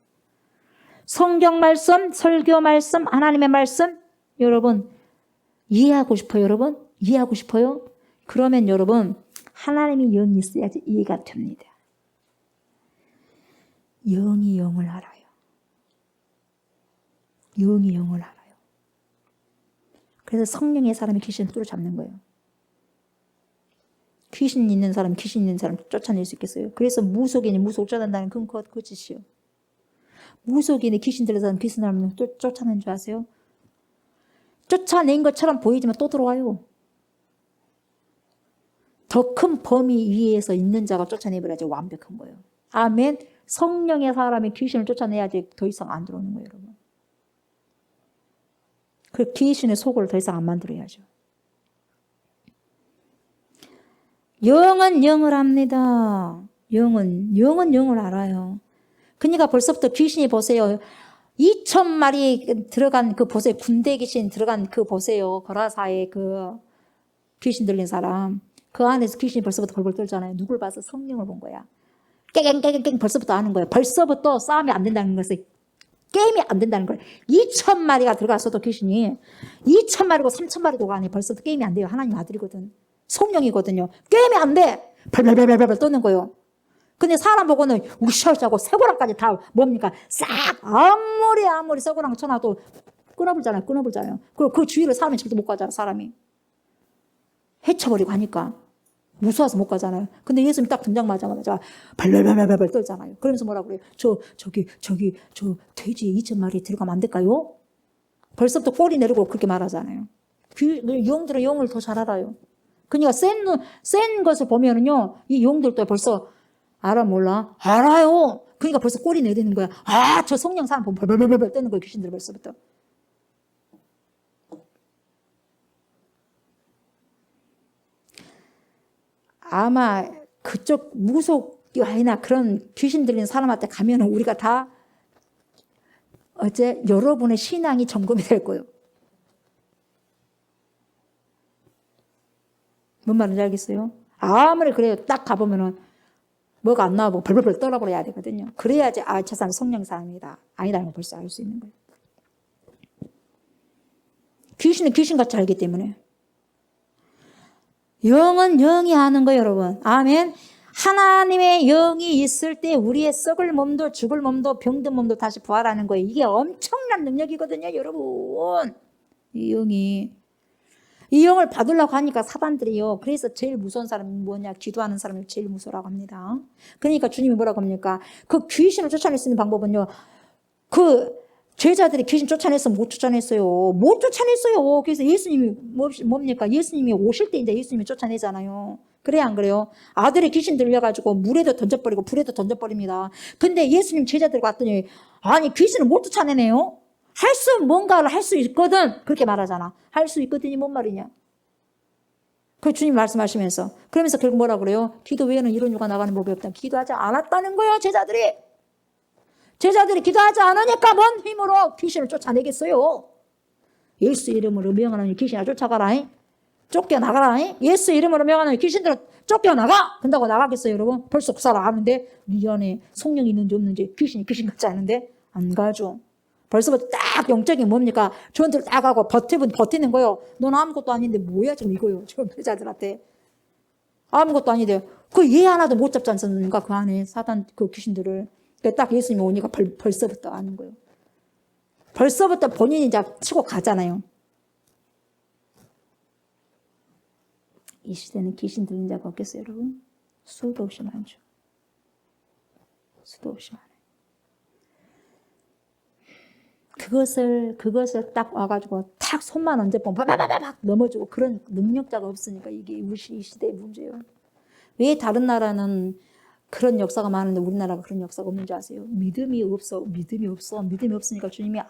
성경 말씀, 설교 말씀, 하나님의 말씀, 여러분, 이해하고 싶어요, 여러분? 이해하고 싶어요? 그러면 여러분, 하나님의 영이 있어야지 이해가 됩니다. 영이 영을 알아요. 영이 영을 알아요. 그래서 성령의 사람이 귀신을 뚫어잡는 거예요. 귀신 있는 사람 쫓아낼 수 있겠어요? 그래서 무속인이 무속 쫓아낸다는 그건 거짓이요. 무속인이 귀신 들린 사람 귀신 사람을 쫓아내는 줄 아세요? 쫓아낸 것처럼 보이지만 또 들어와요. 더 큰 범위 위에서 있는 자가 쫓아내버려야지 완벽한 거예요. 아멘. 성령의 사람이 귀신을 쫓아내야지 더 이상 안 들어오는 거예요, 여러분. 그 귀신의 속을 더 이상 안 만들어야죠. 영은 영을 압니다. 영은 영을 알아요. 그러니까 벌써부터 귀신이 보세요. 2,000마리 들어간 그 보세요. 군대 귀신 들어간 그 보세요. 거라사에 그 귀신 들린 사람. 그 안에서 귀신이 벌써부터 벌벌 떨잖아요. 누굴 봐서? 성령을 본 거야. 깨갱 벌써부터 아는 거예요. 벌써부터 싸움이 안 된다는 것을, 게임이 안 된다는 거예요. 2,000마리가 들어갔어도 귀신이 2,000마리고 3,000마리도 아니 벌써부터 게임이 안 돼요. 하나님 아들이거든. 성령이거든요. 게임이 안 돼. 벌벌벌벌 떠는 거예요. 근데 사람 보고는 우샤우샤하고 쇠고랑까지 다 뭡니까? 싹 아무리 쇠고랑 쳐놔도 끊어버리잖아요. 그리고 그 주위를 사람이 절대 못 가잖아. 사람이 헤쳐버리고 하니까 무서워서 못 가잖아요. 근데 예수님 딱 등장하자마자 발발발발발 떨잖아요. 그러면서 뭐라 그래요? 저 돼지 2,000마리 들어가면 안 될까요? 벌써부터 꼬리 내리고 그렇게 말하잖아요. 영들은 영을 더 잘 알아요. 그러니까 센 것을 보면은요, 이 영들도 벌써 알아 몰라? 알아요. 그러니까 벌써 꼬리 내리는 거야. 아, 저 성령 사람 보면 벌벌벌벌 떠는 거예요. 귀신들 벌써부터. 아마 그쪽 무속이 아니나 그런 귀신 들린 사람한테 가면은 우리가 다 어째 여러분의 신앙이 점검이 될 거예요. 뭔 말인지 알겠어요? 아무리 그래요. 딱 가보면은 뭐가 안 나오고 벌벌벌 떨어버려야 되거든요. 그래야지 아, 저 사람 성령 사람이다. 아니다는 걸 벌써 알 수 있는 거예요. 귀신은 귀신같이 알기 때문에. 영은 영이 아는 거예요, 여러분. 아멘. 하나님의 영이 있을 때 우리의 썩을 몸도 죽을 몸도 병든 몸도 다시 부활하는 거예요. 이게 엄청난 능력이거든요, 여러분. 이 영을 받으려고 하니까 사단들이요. 그래서 제일 무서운 사람이 뭐냐? 기도하는 사람을 제일 무서워라고 합니다. 그러니까 주님이 뭐라고 합니까? 그 귀신을 쫓아낼 수 있는 방법은요. 그 제자들이 귀신 쫓아냈으면 못 쫓아냈어요. 못 쫓아냈어요. 그래서 예수님이 뭡니까? 예수님이 오실 때 이제 예수님이 쫓아내잖아요. 그래 안 그래요? 아들이 귀신 들려가지고 물에도 던져버리고 불에도 던져버립니다. 근데 예수님 제자들 갔더니 아니 귀신을 못 쫓아내네요. 뭔가를 할 수 있거든. 그렇게 말하잖아. 할 수 있거든이 뭔 말이냐. 그 주님 말씀하시면서. 그러면서 결국 뭐라 그래요? 기도 외에는 이런 유가 나가는 법이 없다. 기도하지 않았다는 거예요, 제자들이. 제자들이 기도하지 않으니까 뭔 힘으로 귀신을 쫓아내겠어요. 예수 이름으로 명하는 귀신아 쫓아가라. 쫓겨나가라. 예수 이름으로 명하는 귀신들은 쫓겨나가. 근다고 나가겠어요, 여러분? 벌써 그 사람 아는데 네 안에 성령이 있는지 없는지 귀신이 귀신 같지 않은데 안 가죠. 벌써부터 딱 영적인 뭡니까? 전투를 딱 하고 버티는 거예요. 넌 아무것도 아닌데 뭐야 지금 이거요. 지금 여자들한테. 아무것도 아닌데. 그 얘 하나도 못 잡지 않습니까? 그 안에 사단 그 귀신들을. 딱 예수님 오니까 벌써부터 아는 거예요. 벌써부터 본인이 이제 치고 가잖아요. 이 시대는 귀신 들린 자가 없겠어요, 여러분? 수도 없이 많죠. 수도 없이 많아요. 그것을 딱 와가지고 탁 손만 얹어보면 바바바박 넘어지고 그런 능력자가 없으니까 이게 이 시대의 문제예요. 왜 다른 나라는 그런 역사가 많은데 우리나라가 그런 역사가 없는지 아세요? 믿음이 없으니까 주님이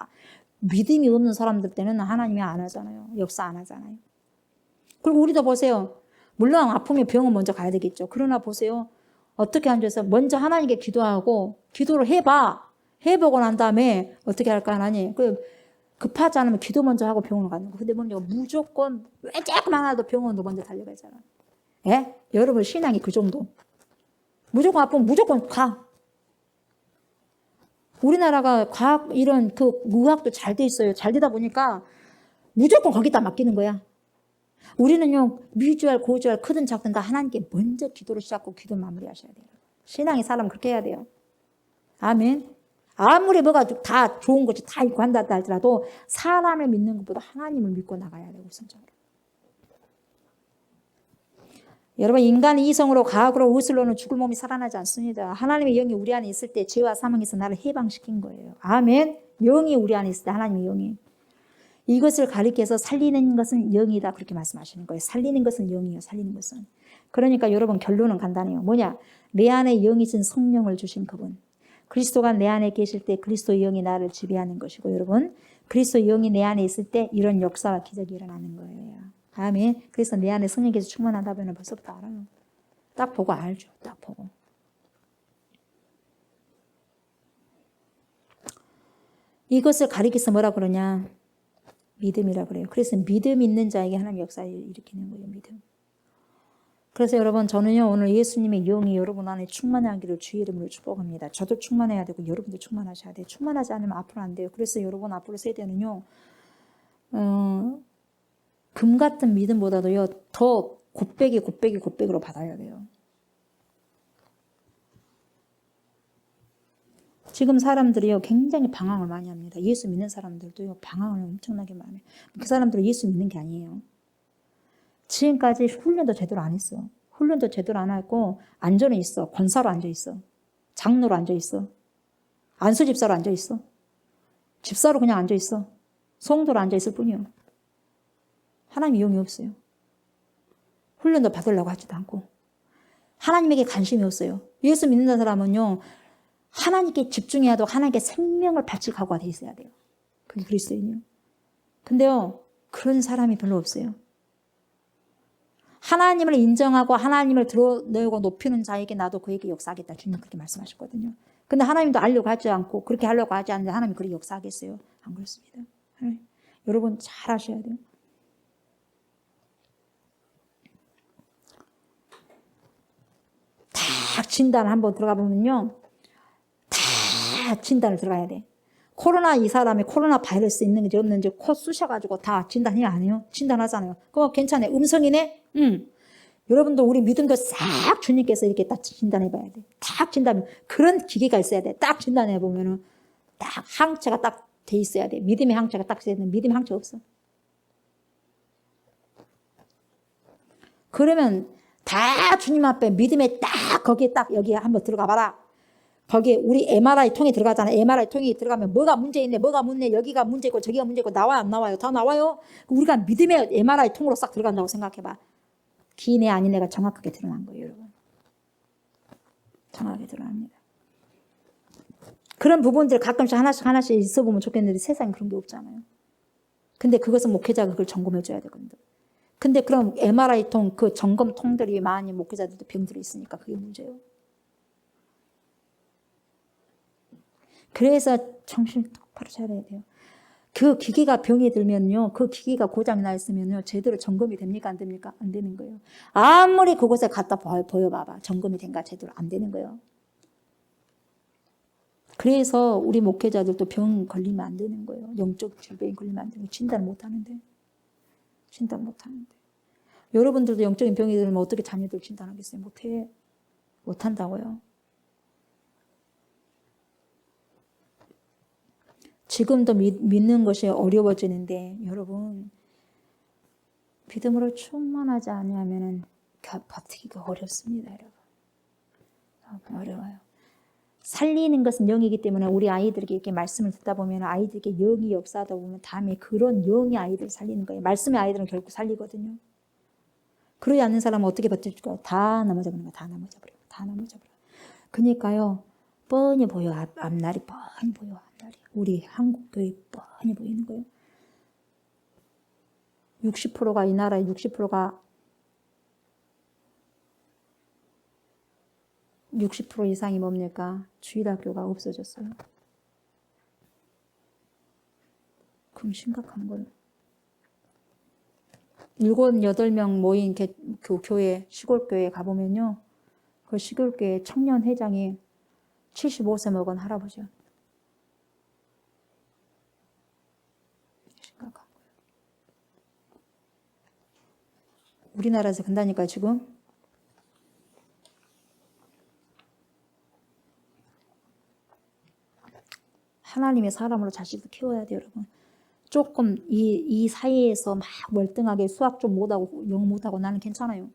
믿음이 없는 사람들 때는 하나님이 안 하잖아요. 역사 안 하잖아요. 그리고 우리도 보세요. 물론 아프면 병원 먼저 가야 되겠죠. 그러나 보세요. 어떻게 앉아서 먼저 하나님께 기도하고 기도를 해보고 난 다음에 어떻게 할까 하나님. 급하지 않으면 기도 먼저 하고 병원을 가는 거. 근데 먼저 무조건 왜 조금만 하나도 병원으로 먼저 달려가잖아. 예? 여러분 신앙이 그 정도. 무조건 아프면 무조건 가. 우리나라가 과학 이런 그 의학도 잘 돼 있어요. 잘 되다 보니까 무조건 거기다 맡기는 거야. 우리는요 미주알 고주알 크든 작든 다 하나님께 먼저 기도를 시작하고 기도 마무리하셔야 돼요. 신앙의 사람은 그렇게 해야 돼요. 아멘. 아무리 뭐가 다 좋은 것이 다 있고 한다 할지라도 사람을 믿는 것보다 하나님을 믿고 나가야 돼요. 우선적으로. 여러분 인간의 이성으로 과학으로 의술로는 죽을 몸이 살아나지 않습니다. 하나님의 영이 우리 안에 있을 때 죄와 사망에서 나를 해방시킨 거예요. 아멘. 영이 우리 안에 있을 때 하나님의 영이. 이것을 가리켜서 살리는 것은 영이다 그렇게 말씀하시는 거예요. 살리는 것은 영이에요. 살리는 것은. 그러니까 여러분 결론은 간단해요. 뭐냐. 내 안에 영이신 성령을 주신 그분. 그리스도가 내 안에 계실 때 그리스도의 영이 나를 지배하는 것이고 여러분 그리스도의 영이 내 안에 있을 때 이런 역사와 기적이 일어나는 거예요. 아멘. 그래서 내 안에 성령께서 충만하다면 벌써부터 알아요. 딱 보고 알죠. 딱 보고. 이것을 가리켜서 뭐라 그러냐. 믿음이라 그래요. 그래서 믿음 있는 자에게 하나님 역사를 일으키는 거예요. 믿음. 그래서 여러분 저는요 오늘 예수님의 영이 여러분 안에 충만하기를 주의 이름으로 축복합니다. 저도 충만해야 되고 여러분도 충만하셔야 돼요. 충만하지 않으면 앞으로 안 돼요. 그래서 여러분 앞으로 세대는요 금 같은 믿음보다도요 더 곱빼기로 받아야 돼요. 지금 사람들이요 굉장히 방황을 많이 합니다. 예수 믿는 사람들도요 방황을 엄청나게 많이 해요. 그 사람들은 예수 믿는 게 아니에요. 지금까지 훈련도 제대로 안 했어. 훈련도 제대로 안 하고 안전에 있어. 권사로 앉아 있어. 장로로 앉아 있어. 안수 집사로 앉아 있어. 집사로 그냥 앉아 있어. 성도로 앉아 있을 뿐이요. 하나님의 영이 없어요. 훈련도 받으려고 하지도 않고 하나님에게 관심이 없어요. 예수 믿는 사람은요 하나님께 집중해야 되고 하나님께 생명을 바칠 각오가 돼 있어야 돼요. 그게 그리스도인이요. 근데요 그런 사람이 별로 없어요. 하나님을 인정하고 하나님을 드러내고 높이는 자에게 나도 그에게 역사하겠다. 주님 그렇게 말씀하셨거든요. 근데 하나님도 알려고 하지 않고 그렇게 하려고 하지 않는데 하나님이 그렇게 역사하겠어요? 안 그렇습니다. 여러분 잘 아셔야 돼요. 딱 진단 한번 들어가 보면요. 다 진단을 들어가야 돼. 코로나 이 사람이 코로나 바이러스 있는지 없는지 코 쑤셔가지고 다 진단해요 안 해요? 진단하잖아요. 그거 괜찮아요. 음성이네? 여러분도 우리 믿음도 싹 주님께서 이렇게 딱 진단해봐야 돼. 딱 진단, 그런 기계가 있어야 돼. 딱 진단해보면은 딱 항체가 딱 돼 있어야 돼. 믿음의 항체가 딱 있어야 돼. 믿음의 항체 없어. 그러면 다 주님 앞에 믿음에 딱 거기에 딱 여기에 한번 들어가 봐라. 거기에 우리 MRI 통에 들어가잖아. MRI 통에 들어가면 뭐가 문제 있네, 뭐가 문제, 여기가 문제고 저기가 문제고 나와요, 안 나와요? 다 나와요. 우리가 믿음의 MRI 통으로 싹 들어간다고 생각해봐. 기네 아니네가 정확하게 드러난 거예요, 여러분. 정확하게 드러납니다. 그런 부분들 가끔씩 하나씩 있어 보면 좋겠는데 세상에 그런 게 없잖아요. 근데 그것은 목회자가 그걸 점검해 줘야 되거든요. 근데 그럼 MRI 통, 그 점검 통들이 많이 목회자들도 병들어 있으니까 그게 문제예요. 그래서 정신 똑바로 차려야 돼요. 그 기계가 병이 들면요, 그 기계가 고장이 나 있으면요, 제대로 점검이 됩니까? 안 됩니까? 안 되는 거예요. 아무리 그곳에 갖다 보여봐봐. 점검이 된가 제대로 안 되는 거예요. 그래서 우리 목회자들도 병 걸리면 안 되는 거예요. 영적 질병 걸리면 안 되는 거예요. 진단 못 하는데. 진단 못 하는데. 여러분들도 영적인 병이 들면 어떻게 자녀들 진단하겠어요? 못해. 못 한다고요. 지금도 믿는 것이 어려워지는데 여러분 믿음으로 충만하지 않으면 버티기가 어렵습니다. 여러분. 너무 어려워요. 살리는 것은 영이기 때문에 우리 아이들에게 이렇게 말씀을 듣다 보면 아이들에게 영이 역사하다 보면 다음에 그런 영의 아이들을 살리는 거예요. 말씀의 아이들은 결국 살리거든요. 그러지 않는 사람은 어떻게 버틸까요? 다 넘어져 버리는 거예요. 다 넘어져 버려요. 다 넘어져 버려요. 그러니까요. 뻔히 보여. 앞날이 뻔히 보여. 앞날이. 우리 한국교회 뻔히 보이는 거예요. 60%가 이 나라의 60% 이상이 뭡니까? 주일학교가 없어졌어요. 그럼 심각한 거예요. 7, 8명 모인 교회, 시골교회에 가보면요. 그 시골교회 청년 회장이 75세 먹은 할아버지요. 심각한 거예요. 우리나라에서 간다니까요, 지금. 하나님의 사람으로 자식을 키워야 돼요, 여러분. 조금 이 사이에서 막 월등하게 수학 좀 못하고 영어 못하고 나는 괜찮아요.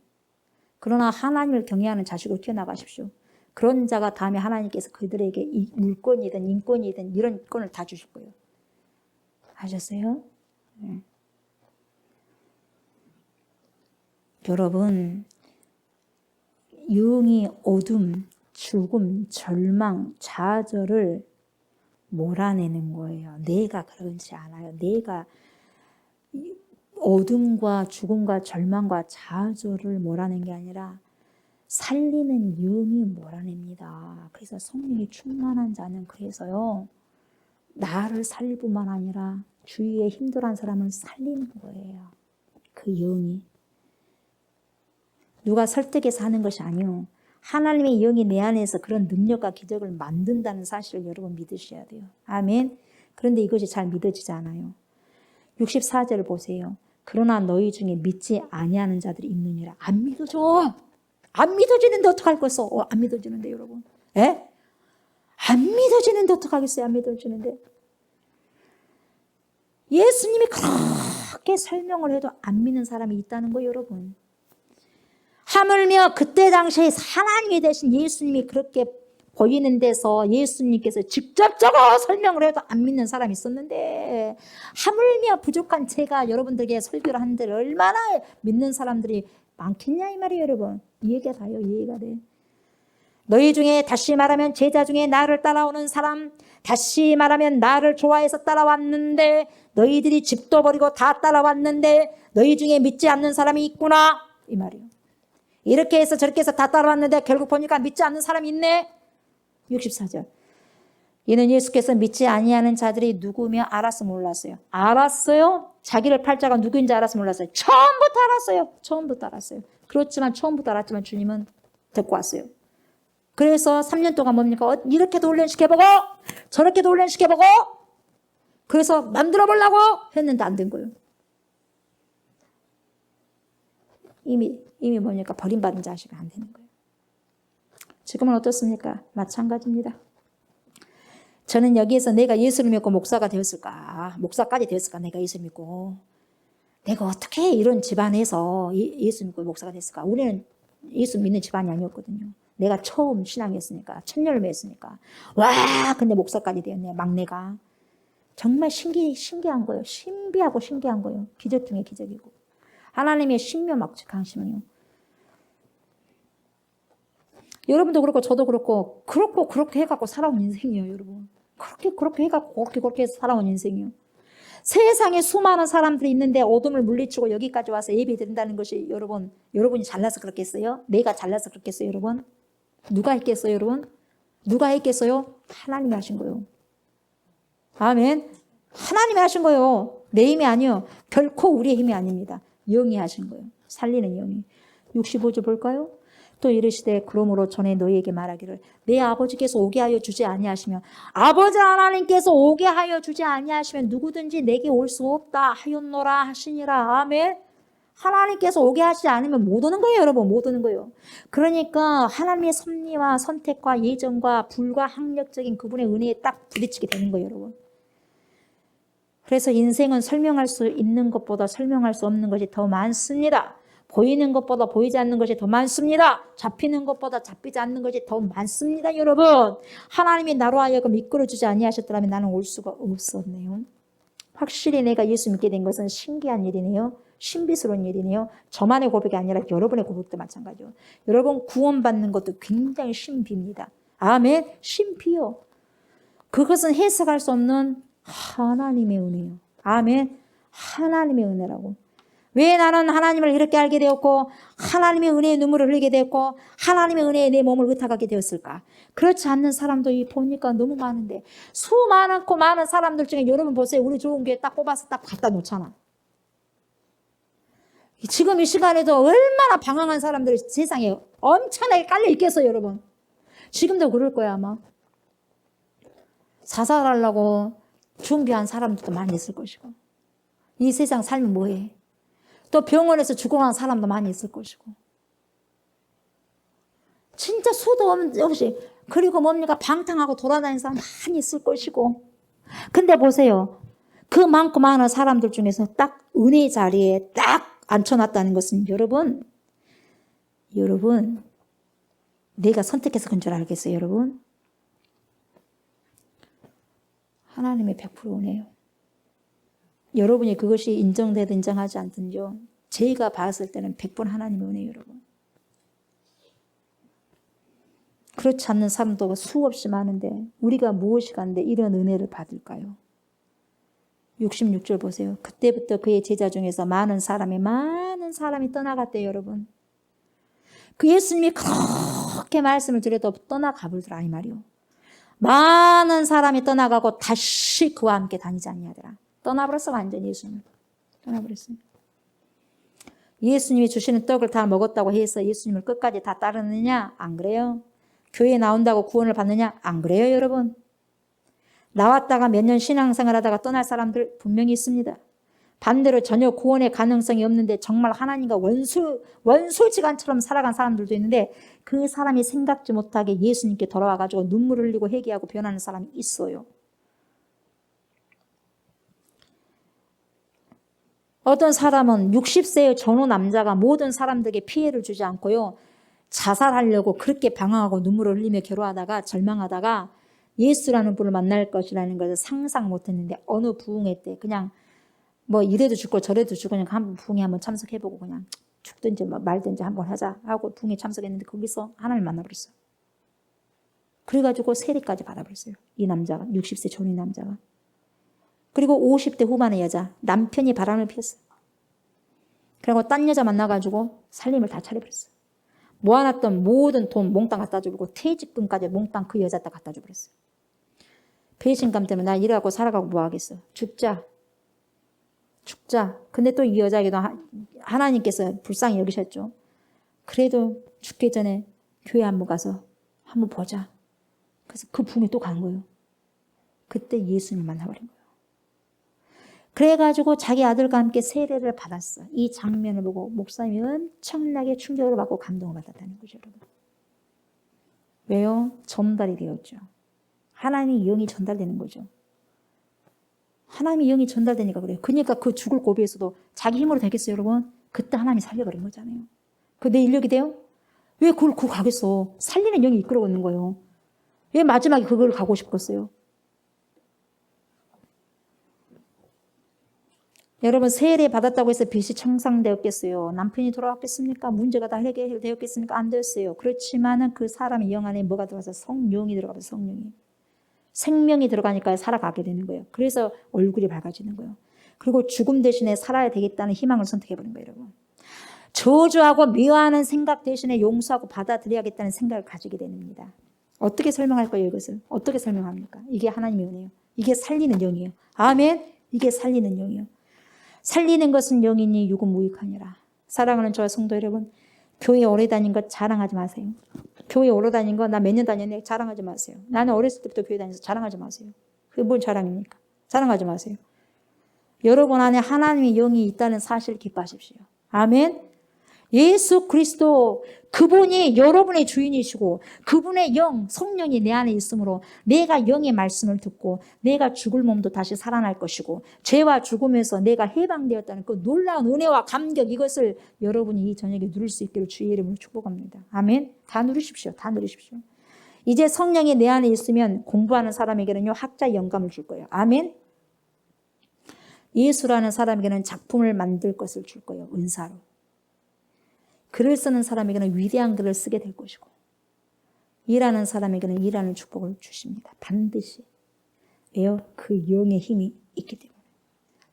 그러나 하나님을 경외하는 자식을 키워나가십시오. 그런 자가 다음에 하나님께서 그들에게 물권이든 인권이든 이런 권을 다 주실 거예요. 아셨어요? 네. 여러분, 영이 어둠, 죽음, 절망, 좌절을 몰아내는 거예요. 내가 그러지 않아요. 내가 어둠과 죽음과 절망과 좌절을 몰아낸 게 아니라 살리는 영이 몰아냅니다. 그래서 성령이 충만한 자는 그래서요. 나를 살릴 뿐만 아니라 주위에 힘들어한 사람을 살리는 거예요. 그 영이. 누가 설득해서 하는 것이 아니요. 하나님의 영이 내 안에서 그런 능력과 기적을 만든다는 사실을 여러분 믿으셔야 돼요. 아멘. 그런데 이것이 잘 믿어지지 않아요. 64절을 보세요. 그러나 너희 중에 믿지 아니하는 자들이 있느니라. 안 믿어져. 안 믿어지는데 어떡할 거겠어? 안 믿어지는데 여러분. 예? 안 믿어지는데 어떡하겠어요? 안 믿어지는데. 예수님이 그렇게 설명을 해도 안 믿는 사람이 있다는 거예요, 여러분. 하물며 그때 당시에 하나님이 되신 예수님이 그렇게 보이는 데서 예수님께서 직접적으로 설명을 해도 안 믿는 사람이 있었는데 하물며 부족한 제가 여러분들에게 설교를 하는데 얼마나 믿는 사람들이 많겠냐 이 말이에요, 여러분. 이해가 돼요, 이해가 돼. 너희 중에 다시 말하면 제자 중에 나를 따라오는 사람, 다시 말하면 나를 좋아해서 따라왔는데 너희들이 집도 버리고 다 따라왔는데 너희 중에 믿지 않는 사람이 있구나 이 말이에요. 이렇게 해서 저렇게 해서 다 따라왔는데 결국 보니까 믿지 않는 사람이 있네. 64절. 이는 예수께서 믿지 아니하는 자들이 누구며 알아서 몰랐어요. 알았어요? 자기를 팔자가 누구인지 알아서 몰랐어요. 처음부터 알았어요. 처음부터 알았어요. 그렇지만 처음부터 알았지만 주님은 데리고 왔어요. 그래서 3년 동안 뭡니까? 이렇게도 훈련시켜보고 저렇게도 훈련시켜보고 그래서 만들어 보려고 했는데 안 된 거예요. 이미 뭡니까? 버림받은 자식은 안 되는 거예요. 지금은 어떻습니까? 마찬가지입니다. 저는 여기에서 내가 예수를 믿고 목사가 되었을까? 목사까지 되었을까? 내가 예수를 믿고. 내가 어떻게 이런 집안에서 예수 믿고 목사가 됐을까? 우리는 예수 믿는 집안이 아니었거든요. 내가 처음 신앙이었으니까. 첫열매였으니까. 와, 근데 목사까지 되었네. 막내가. 정말 신기한 거예요. 신비하고 신기한 거예요. 기적 중에 기적이고. 하나님의 신묘막측하심이요. 여러분도 그렇고 저도 그렇고 그렇게 해갖고 살아온 인생이에요, 여러분. 그렇게 해갖고 그렇게 해서 살아온 인생이에요. 세상에 수많은 사람들이 있는데 어둠을 물리치고 여기까지 와서 예배 드린다는 것이 여러분이 잘나서 그렇겠어요? 내가 잘나서 그렇겠어요, 여러분? 누가 했겠어요, 여러분? 누가 했겠어요? 하나님이 하신 거예요. 아멘. 하나님이 하신 거예요. 내 힘이 아니요. 결코 우리의 힘이 아닙니다. 영이 하신 거예요. 살리는 영이. 65절 볼까요? 또 이르시되 그러므로 전에 너희에게 말하기를 내 아버지께서 오게 하여 주지 아니하시면 아버지 하나님께서 오게 하여 주지 아니하시면 누구든지 내게 올 수 없다 하였노라 하시니라. 아멘. 하나님께서 오게 하시지 않으면 못 오는 거예요, 여러분. 못 오는 거예요. 그러니까 하나님의 섭리와 선택과 예정과 불가항력적인 그분의 은혜에 딱 부딪히게 되는 거예요, 여러분. 그래서 인생은 설명할 수 있는 것보다 설명할 수 없는 것이 더 많습니다. 보이는 것보다 보이지 않는 것이 더 많습니다. 잡히는 것보다 잡히지 않는 것이 더 많습니다, 여러분. 하나님이 나로 하여금 이끌어주지 아니하셨더라면 나는 올 수가 없었네요. 확실히 내가 예수 믿게 된 것은 신기한 일이네요. 신비스러운 일이네요. 저만의 고백이 아니라 여러분의 고백도 마찬가지요. 여러분 구원받는 것도 굉장히 신비입니다. 아멘. 신비요. 그것은 해석할 수 없는 하나님의 은혜요. 아멘. 하나님의 은혜라고. 왜 나는 하나님을 이렇게 알게 되었고 하나님의 은혜에 눈물을 흘리게 되었고 하나님의 은혜에 내 몸을 의탁하게 되었을까? 그렇지 않는 사람도 보니까 너무 많은데 수많고 많은 사람들 중에 여러분 보세요. 우리 좋은 교회 딱 뽑아서 딱 갖다 놓잖아. 지금 이 시간에도 얼마나 방황한 사람들이 세상에 엄청나게 깔려 있겠어요, 여러분. 지금도 그럴 거야, 아마. 자살하려고 준비한 사람들도 많이 있을 것이고. 이 세상 삶이 뭐해? 또 병원에서 죽어간 사람도 많이 있을 것이고. 진짜 수도 없이. 그리고 뭡니까? 방탕하고 돌아다니는 사람 많이 있을 것이고. 근데 보세요. 그 많고 많은 사람들 중에서 딱 은혜 자리에 딱 앉혀놨다는 것은 여러분 내가 선택해서 그런 줄 알겠어요, 여러분? 하나님의 100% 은혜요. 여러분이 그것이 인정되든 인정하지 않든요. 제가 봤을 때는 100% 하나님의 은혜예요, 여러분. 그렇지 않는 사람도 수없이 많은데 우리가 무엇이 간데 이런 은혜를 받을까요? 66절 보세요. 그때부터 그의 제자 중에서 많은 사람이 떠나갔대요, 여러분. 그 예수님이 그렇게 말씀을 드려도 떠나가 버리더라 이 말이요. 많은 사람이 떠나가고 다시 그와 함께 다니지 아니하더라. 떠나버렸어, 완전히 예수님. 떠나버렸어요. 예수님이 주시는 떡을 다 먹었다고 해서 예수님을 끝까지 다 따르느냐? 안 그래요. 교회에 나온다고 구원을 받느냐? 안 그래요, 여러분. 나왔다가 몇 년 신앙생활 하다가 떠날 사람들 분명히 있습니다. 반대로 전혀 구원의 가능성이 없는데 정말 하나님과 원수지간처럼 살아간 사람들도 있는데 그 사람이 생각지 못하게 예수님께 돌아와가지고 눈물을 흘리고 회개하고 변하는 사람이 있어요. 어떤 사람은 60세의 전후 남자가 모든 사람들에게 피해를 주지 않고요. 자살하려고 그렇게 방황하고 눈물을 흘리며 괴로워하다가 절망하다가 예수라는 분을 만날 것이라는 것을 상상 못했는데 어느 부흥회 때 그냥 뭐 이래도 죽고 저래도 죽고 그냥 한 부흥회 한번 참석해보고 그냥 죽든지 말든지 한번 하자 하고 부흥회 참석했는데 거기서 하나님을 만나버렸어요. 그래가지고 세례까지 받아버렸어요. 이 남자가 60세 전후 남자가. 그리고 50대 후반의 여자 남편이 바람을 피웠어요. 그리고 딴 여자 만나가지고 살림을 다 차려버렸어요. 모아놨던 모든 돈 몽땅 갖다 주고 퇴직금까지 몽땅 그 여자한테 갖다 줘버렸어요. 배신감 때문에 나 일하고 살아가고 뭐 하겠어. 죽자. 근데 또 이 여자에게도 하나님께서 불쌍히 여기셨죠. 그래도 죽기 전에 교회 한번 가서 한번 보자. 그래서 그 부흥에 또 간 거예요. 그때 예수님을 만나버린 거예요. 그래가지고 자기 아들과 함께 세례를 받았어. 이 장면을 보고 목사님이 엄청나게 충격을 받고 감동을 받았다는 거죠, 여러분. 왜요? 전달이 되었죠. 하나님의 영이 전달되는 거죠. 하나님의 영이 전달되니까 그래요. 그러니까 그 죽을 고비에서도 자기 힘으로 되겠어요, 여러분? 그때 하나님이 살려버린 거잖아요. 그 내 인력이 돼요? 왜 그걸 가겠어? 살리는 영이 이끌어오고 있는 거예요. 왜 마지막에 그걸 가고 싶었어요? 여러분 세례 받았다고 해서 빚이 청산되었겠어요? 남편이 돌아왔겠습니까? 문제가 다 해결되었겠습니까? 안 되었어요. 그렇지만은 그 사람의 영 안에 뭐가 들어가서 성령이 들어가서 성령이. 생명이 들어가니까 살아가게 되는 거예요. 그래서 얼굴이 밝아지는 거예요. 그리고 죽음 대신에 살아야 되겠다는 희망을 선택해버린 거예요, 여러분. 저주하고 미워하는 생각 대신에 용서하고 받아들여야겠다는 생각을 가지게 됩니다. 어떻게 설명할 거예요, 이것을? 어떻게 설명합니까? 이게 하나님의 은혜예요. 이게 살리는 영이에요. 아멘. 이게 살리는 영이에요. 살리는 것은 영이니 육은 무익하니라. 사랑하는 저와 성도 여러분, 교회 오래 다닌 거 자랑하지 마세요. 교회 오래 다닌 거 나 몇 년 다녔네 자랑하지 마세요. 나는 어렸을 때부터 교회 다녀서 자랑하지 마세요. 그게 뭔 자랑입니까? 자랑하지 마세요. 여러분 안에 하나님의 영이 있다는 사실을 기뻐하십시오. 아멘. 예수 그리스도 그분이 여러분의 주인이시고 그분의 영, 성령이 내 안에 있으므로 내가 영의 말씀을 듣고 내가 죽을 몸도 다시 살아날 것이고 죄와 죽음에서 내가 해방되었다는 그 놀라운 은혜와 감격 이것을 여러분이 이 저녁에 누릴 수 있기를 주의 이름으로 축복합니다. 아멘. 다 누리십시오. 다 누리십시오. 이제 성령이 내 안에 있으면 공부하는 사람에게는요 학자의 영감을 줄 거예요. 아멘. 예수라는 사람에게는 작품을 만들 것을 줄 거예요. 은사로. 글을 쓰는 사람에게는 위대한 글을 쓰게 될 것이고 일하는 사람에게는 일하는 축복을 주십니다. 반드시. 왜요? 그 영의 힘이 있기 때문에.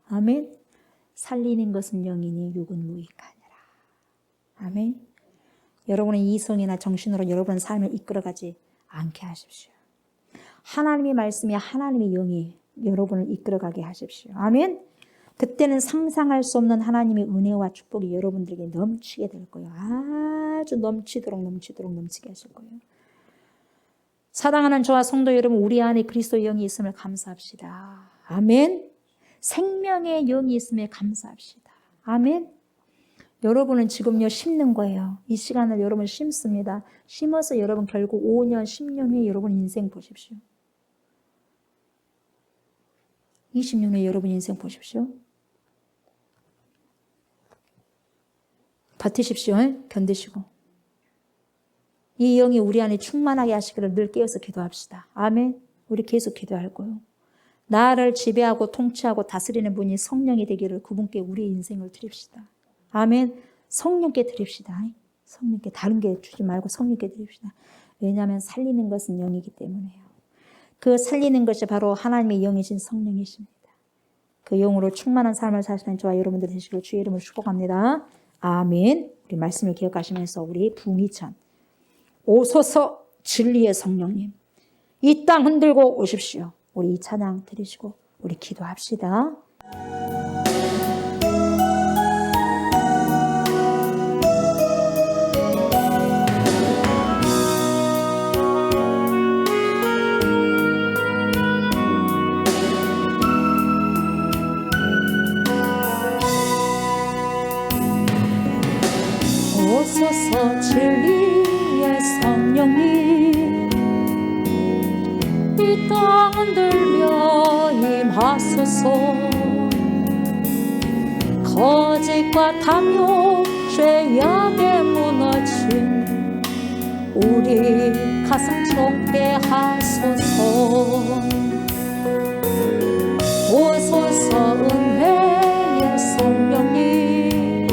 아멘. 살리는 것은 영이니 육은 무익하니라. 아멘. 여러분의 이성이나 정신으로 여러분의 삶을 이끌어가지 않게 하십시오. 하나님의 말씀이 하나님의 영이 여러분을 이끌어가게 하십시오. 아멘. 그때는 상상할 수 없는 하나님의 은혜와 축복이 여러분들에게 넘치게 될 거예요. 아주 넘치도록 넘치게 하실 거예요. 사랑하는 저와 성도 여러분, 우리 안에 그리스도의 영이 있음을 감사합시다. 아멘. 생명의 영이 있음에 감사합시다. 아멘. 여러분은 지금요 심는 거예요. 이 시간을 여러분 심습니다. 심어서 여러분 결국 5년, 10년 후에 여러분 인생 보십시오. 20년 후에 여러분 인생 보십시오. 버티십시오. 견디시고. 이 영이 우리 안에 충만하게 하시기를 늘 깨어서 기도합시다. 아멘. 우리 계속 기도할 거예요. 나를 지배하고 통치하고 다스리는 분이 성령이 되기를 그분께 우리 인생을 드립시다. 아멘. 성령께 드립시다. 성령께 다른 게 주지 말고 성령께 드립시다. 왜냐하면 살리는 것은 영이기 때문에요. 그 살리는 것이 바로 하나님의 영이신 성령이십니다. 그 영으로 충만한 삶을 사시는 저와 여러분들 되시길 주의 이름으로 축복합니다. 아멘. 우리 말씀을 기억하시면서 우리 부미천 오소서 진리의 성령님 이 땅 흔들고 오십시오. 우리 이 찬양 드리시고 우리 기도합시다. 오소서 진리의 성령님 이 땅 흔들며 임하소서 거짓과 탐욕 죄악에 무너진 우리 가슴 좁게 하소서 오소서 은혜의 성령님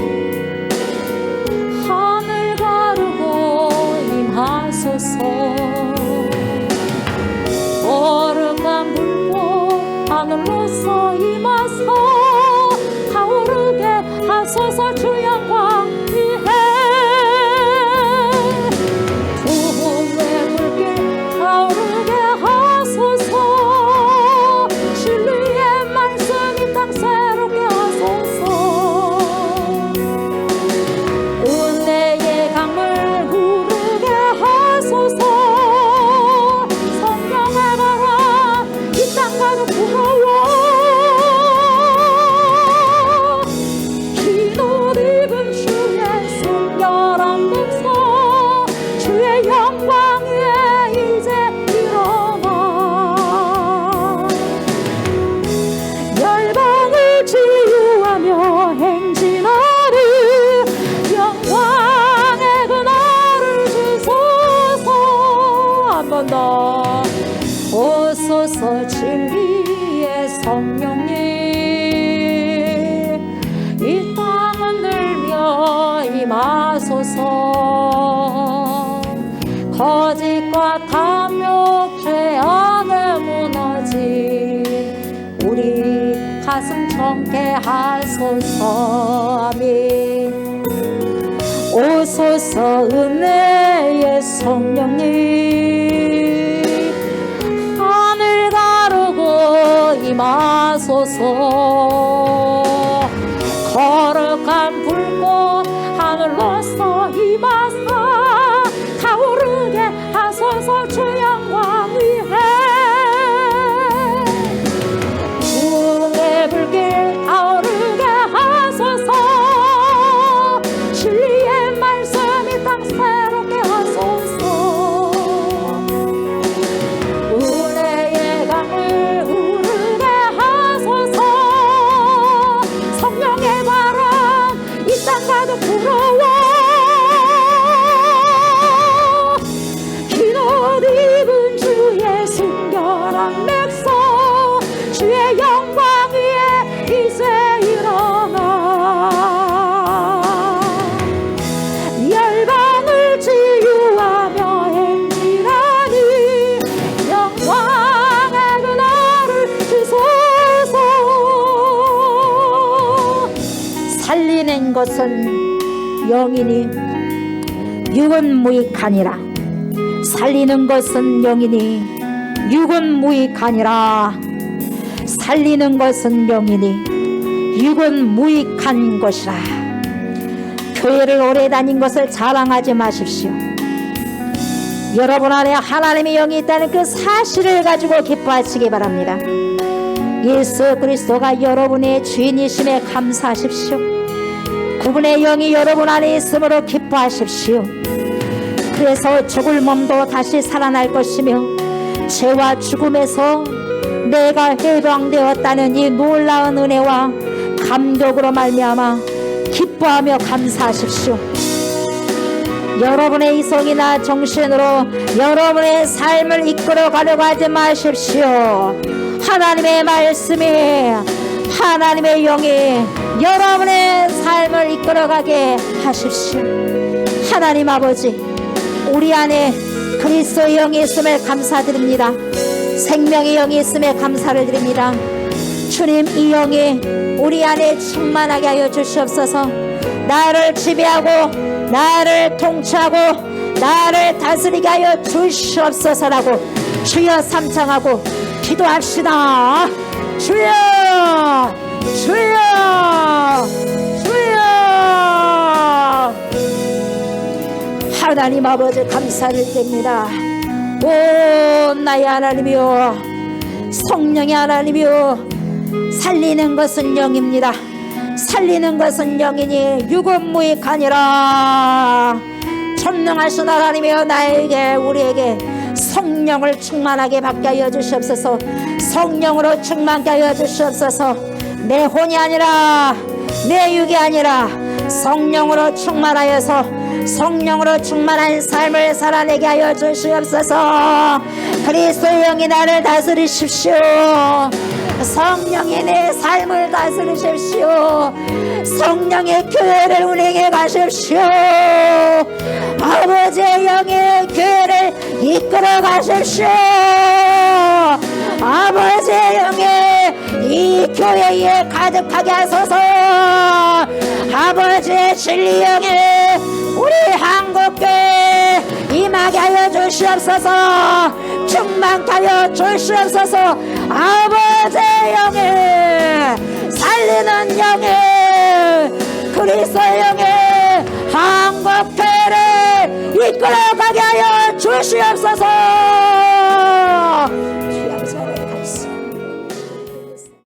하늘 가르고 임하소서 거룩한 불꽃 하늘로서 임하소 타오르게 하소서 주 영광 위해 두음의 불길 타오르게 하소서 진리의 말씀 이 땅 새롭게 하소서 은혜의 강물 흐르게 하소서 성령의 바람 이 땅 가득 불어와 흰옷 입은 주의 순결한 백성 주의 영광 위에 이제 일어나 열방을 치유하며 행진하리 영광의 그날을 주소서 한 번 더 오소서 진리의 성령님 이 땅 흔들며 임하소서 거짓과 탐욕 죄악에 무너진 우리 가슴 청케 하소서 아멘 오소서 은혜의 성령님 하늘 가르고 임하소서 거룩한 불꽃 하늘로서 임하소서 나도 부러워. 흰 옷 입은 주의 순결한 백성, 주의 영광 위에 이제 일어나 열방을 치유하며 행진하니 영광의 그날을 주소서. 살리는 것은 영이니 육은 무익하니라. 살리는 것은 영이니 육은 무익하니라. 살리는 것은 영이니 육은 무익한 것이라. 교회를 오래 다닌 것을 자랑하지 마십시오. 여러분 안에 하나님의 영이 있다는 그 사실을 가지고 기뻐하시기 바랍니다. 예수 그리스도가 여러분의 주인이심에 감사하십시오. 그분의 영이 여러분 안에 있으므로 기뻐하십시오. 그래서 죽을 몸도 다시 살아날 것이며 죄와 죽음에서 내가 해방되었다는 이 놀라운 은혜와 감격으로 말미암아 기뻐하며 감사하십시오. 여러분의 이성이나 정신으로 여러분의 삶을 이끌어 가려고 하지 마십시오. 하나님의 말씀이, 하나님의 영이 여러분의 삶을 이끌어가게 하십시오. 하나님 아버지, 우리 안에 그리스도의 영이 있음을 감사드립니다. 생명의 영이 있음에 감사를 드립니다. 주님, 이 영이 우리 안에 충만하게 하여 주시옵소서. 나를 지배하고 나를 통치하고 나를 다스리게 하여 주시옵소서라고 주여 삼창하고 기도합시다. 주여, 주여, 주여. 하나님 아버지 감사를 드립니다. 오 나의 하나님이여, 성령의 하나님이여, 살리는 것은 영입니다. 살리는 것은 영이니 육은 무익하니라. 전능하신 하나님이여, 나에게 우리에게 성령을 충만하게 받게 하여 주시옵소서. 성령으로 충만하게 하여 주시옵소서. 내 혼이 아니라 내 육이 아니라 성령으로 충만하여서 성령으로 충만한 삶을 살아내게 하여 주시옵소서. 그리스도의 영이 나를 다스리십시오. 성령이 내 삶을 다스리십시오. 성령의 교회를 운행해 가십시오. 아버지의 영의 교회를 이끌어 가십시오. 아버지의 영의 이 교회에 가득하게 하소서. 아버지의 진리 영이 우리 한국교회에 임하게 하여 주시옵소서. 충만케 하여 주시옵소서. 아버지의 영이, 살리는 영이, 그리스도의 영이 한국교회를 이끌어가게 하여 주시옵소서.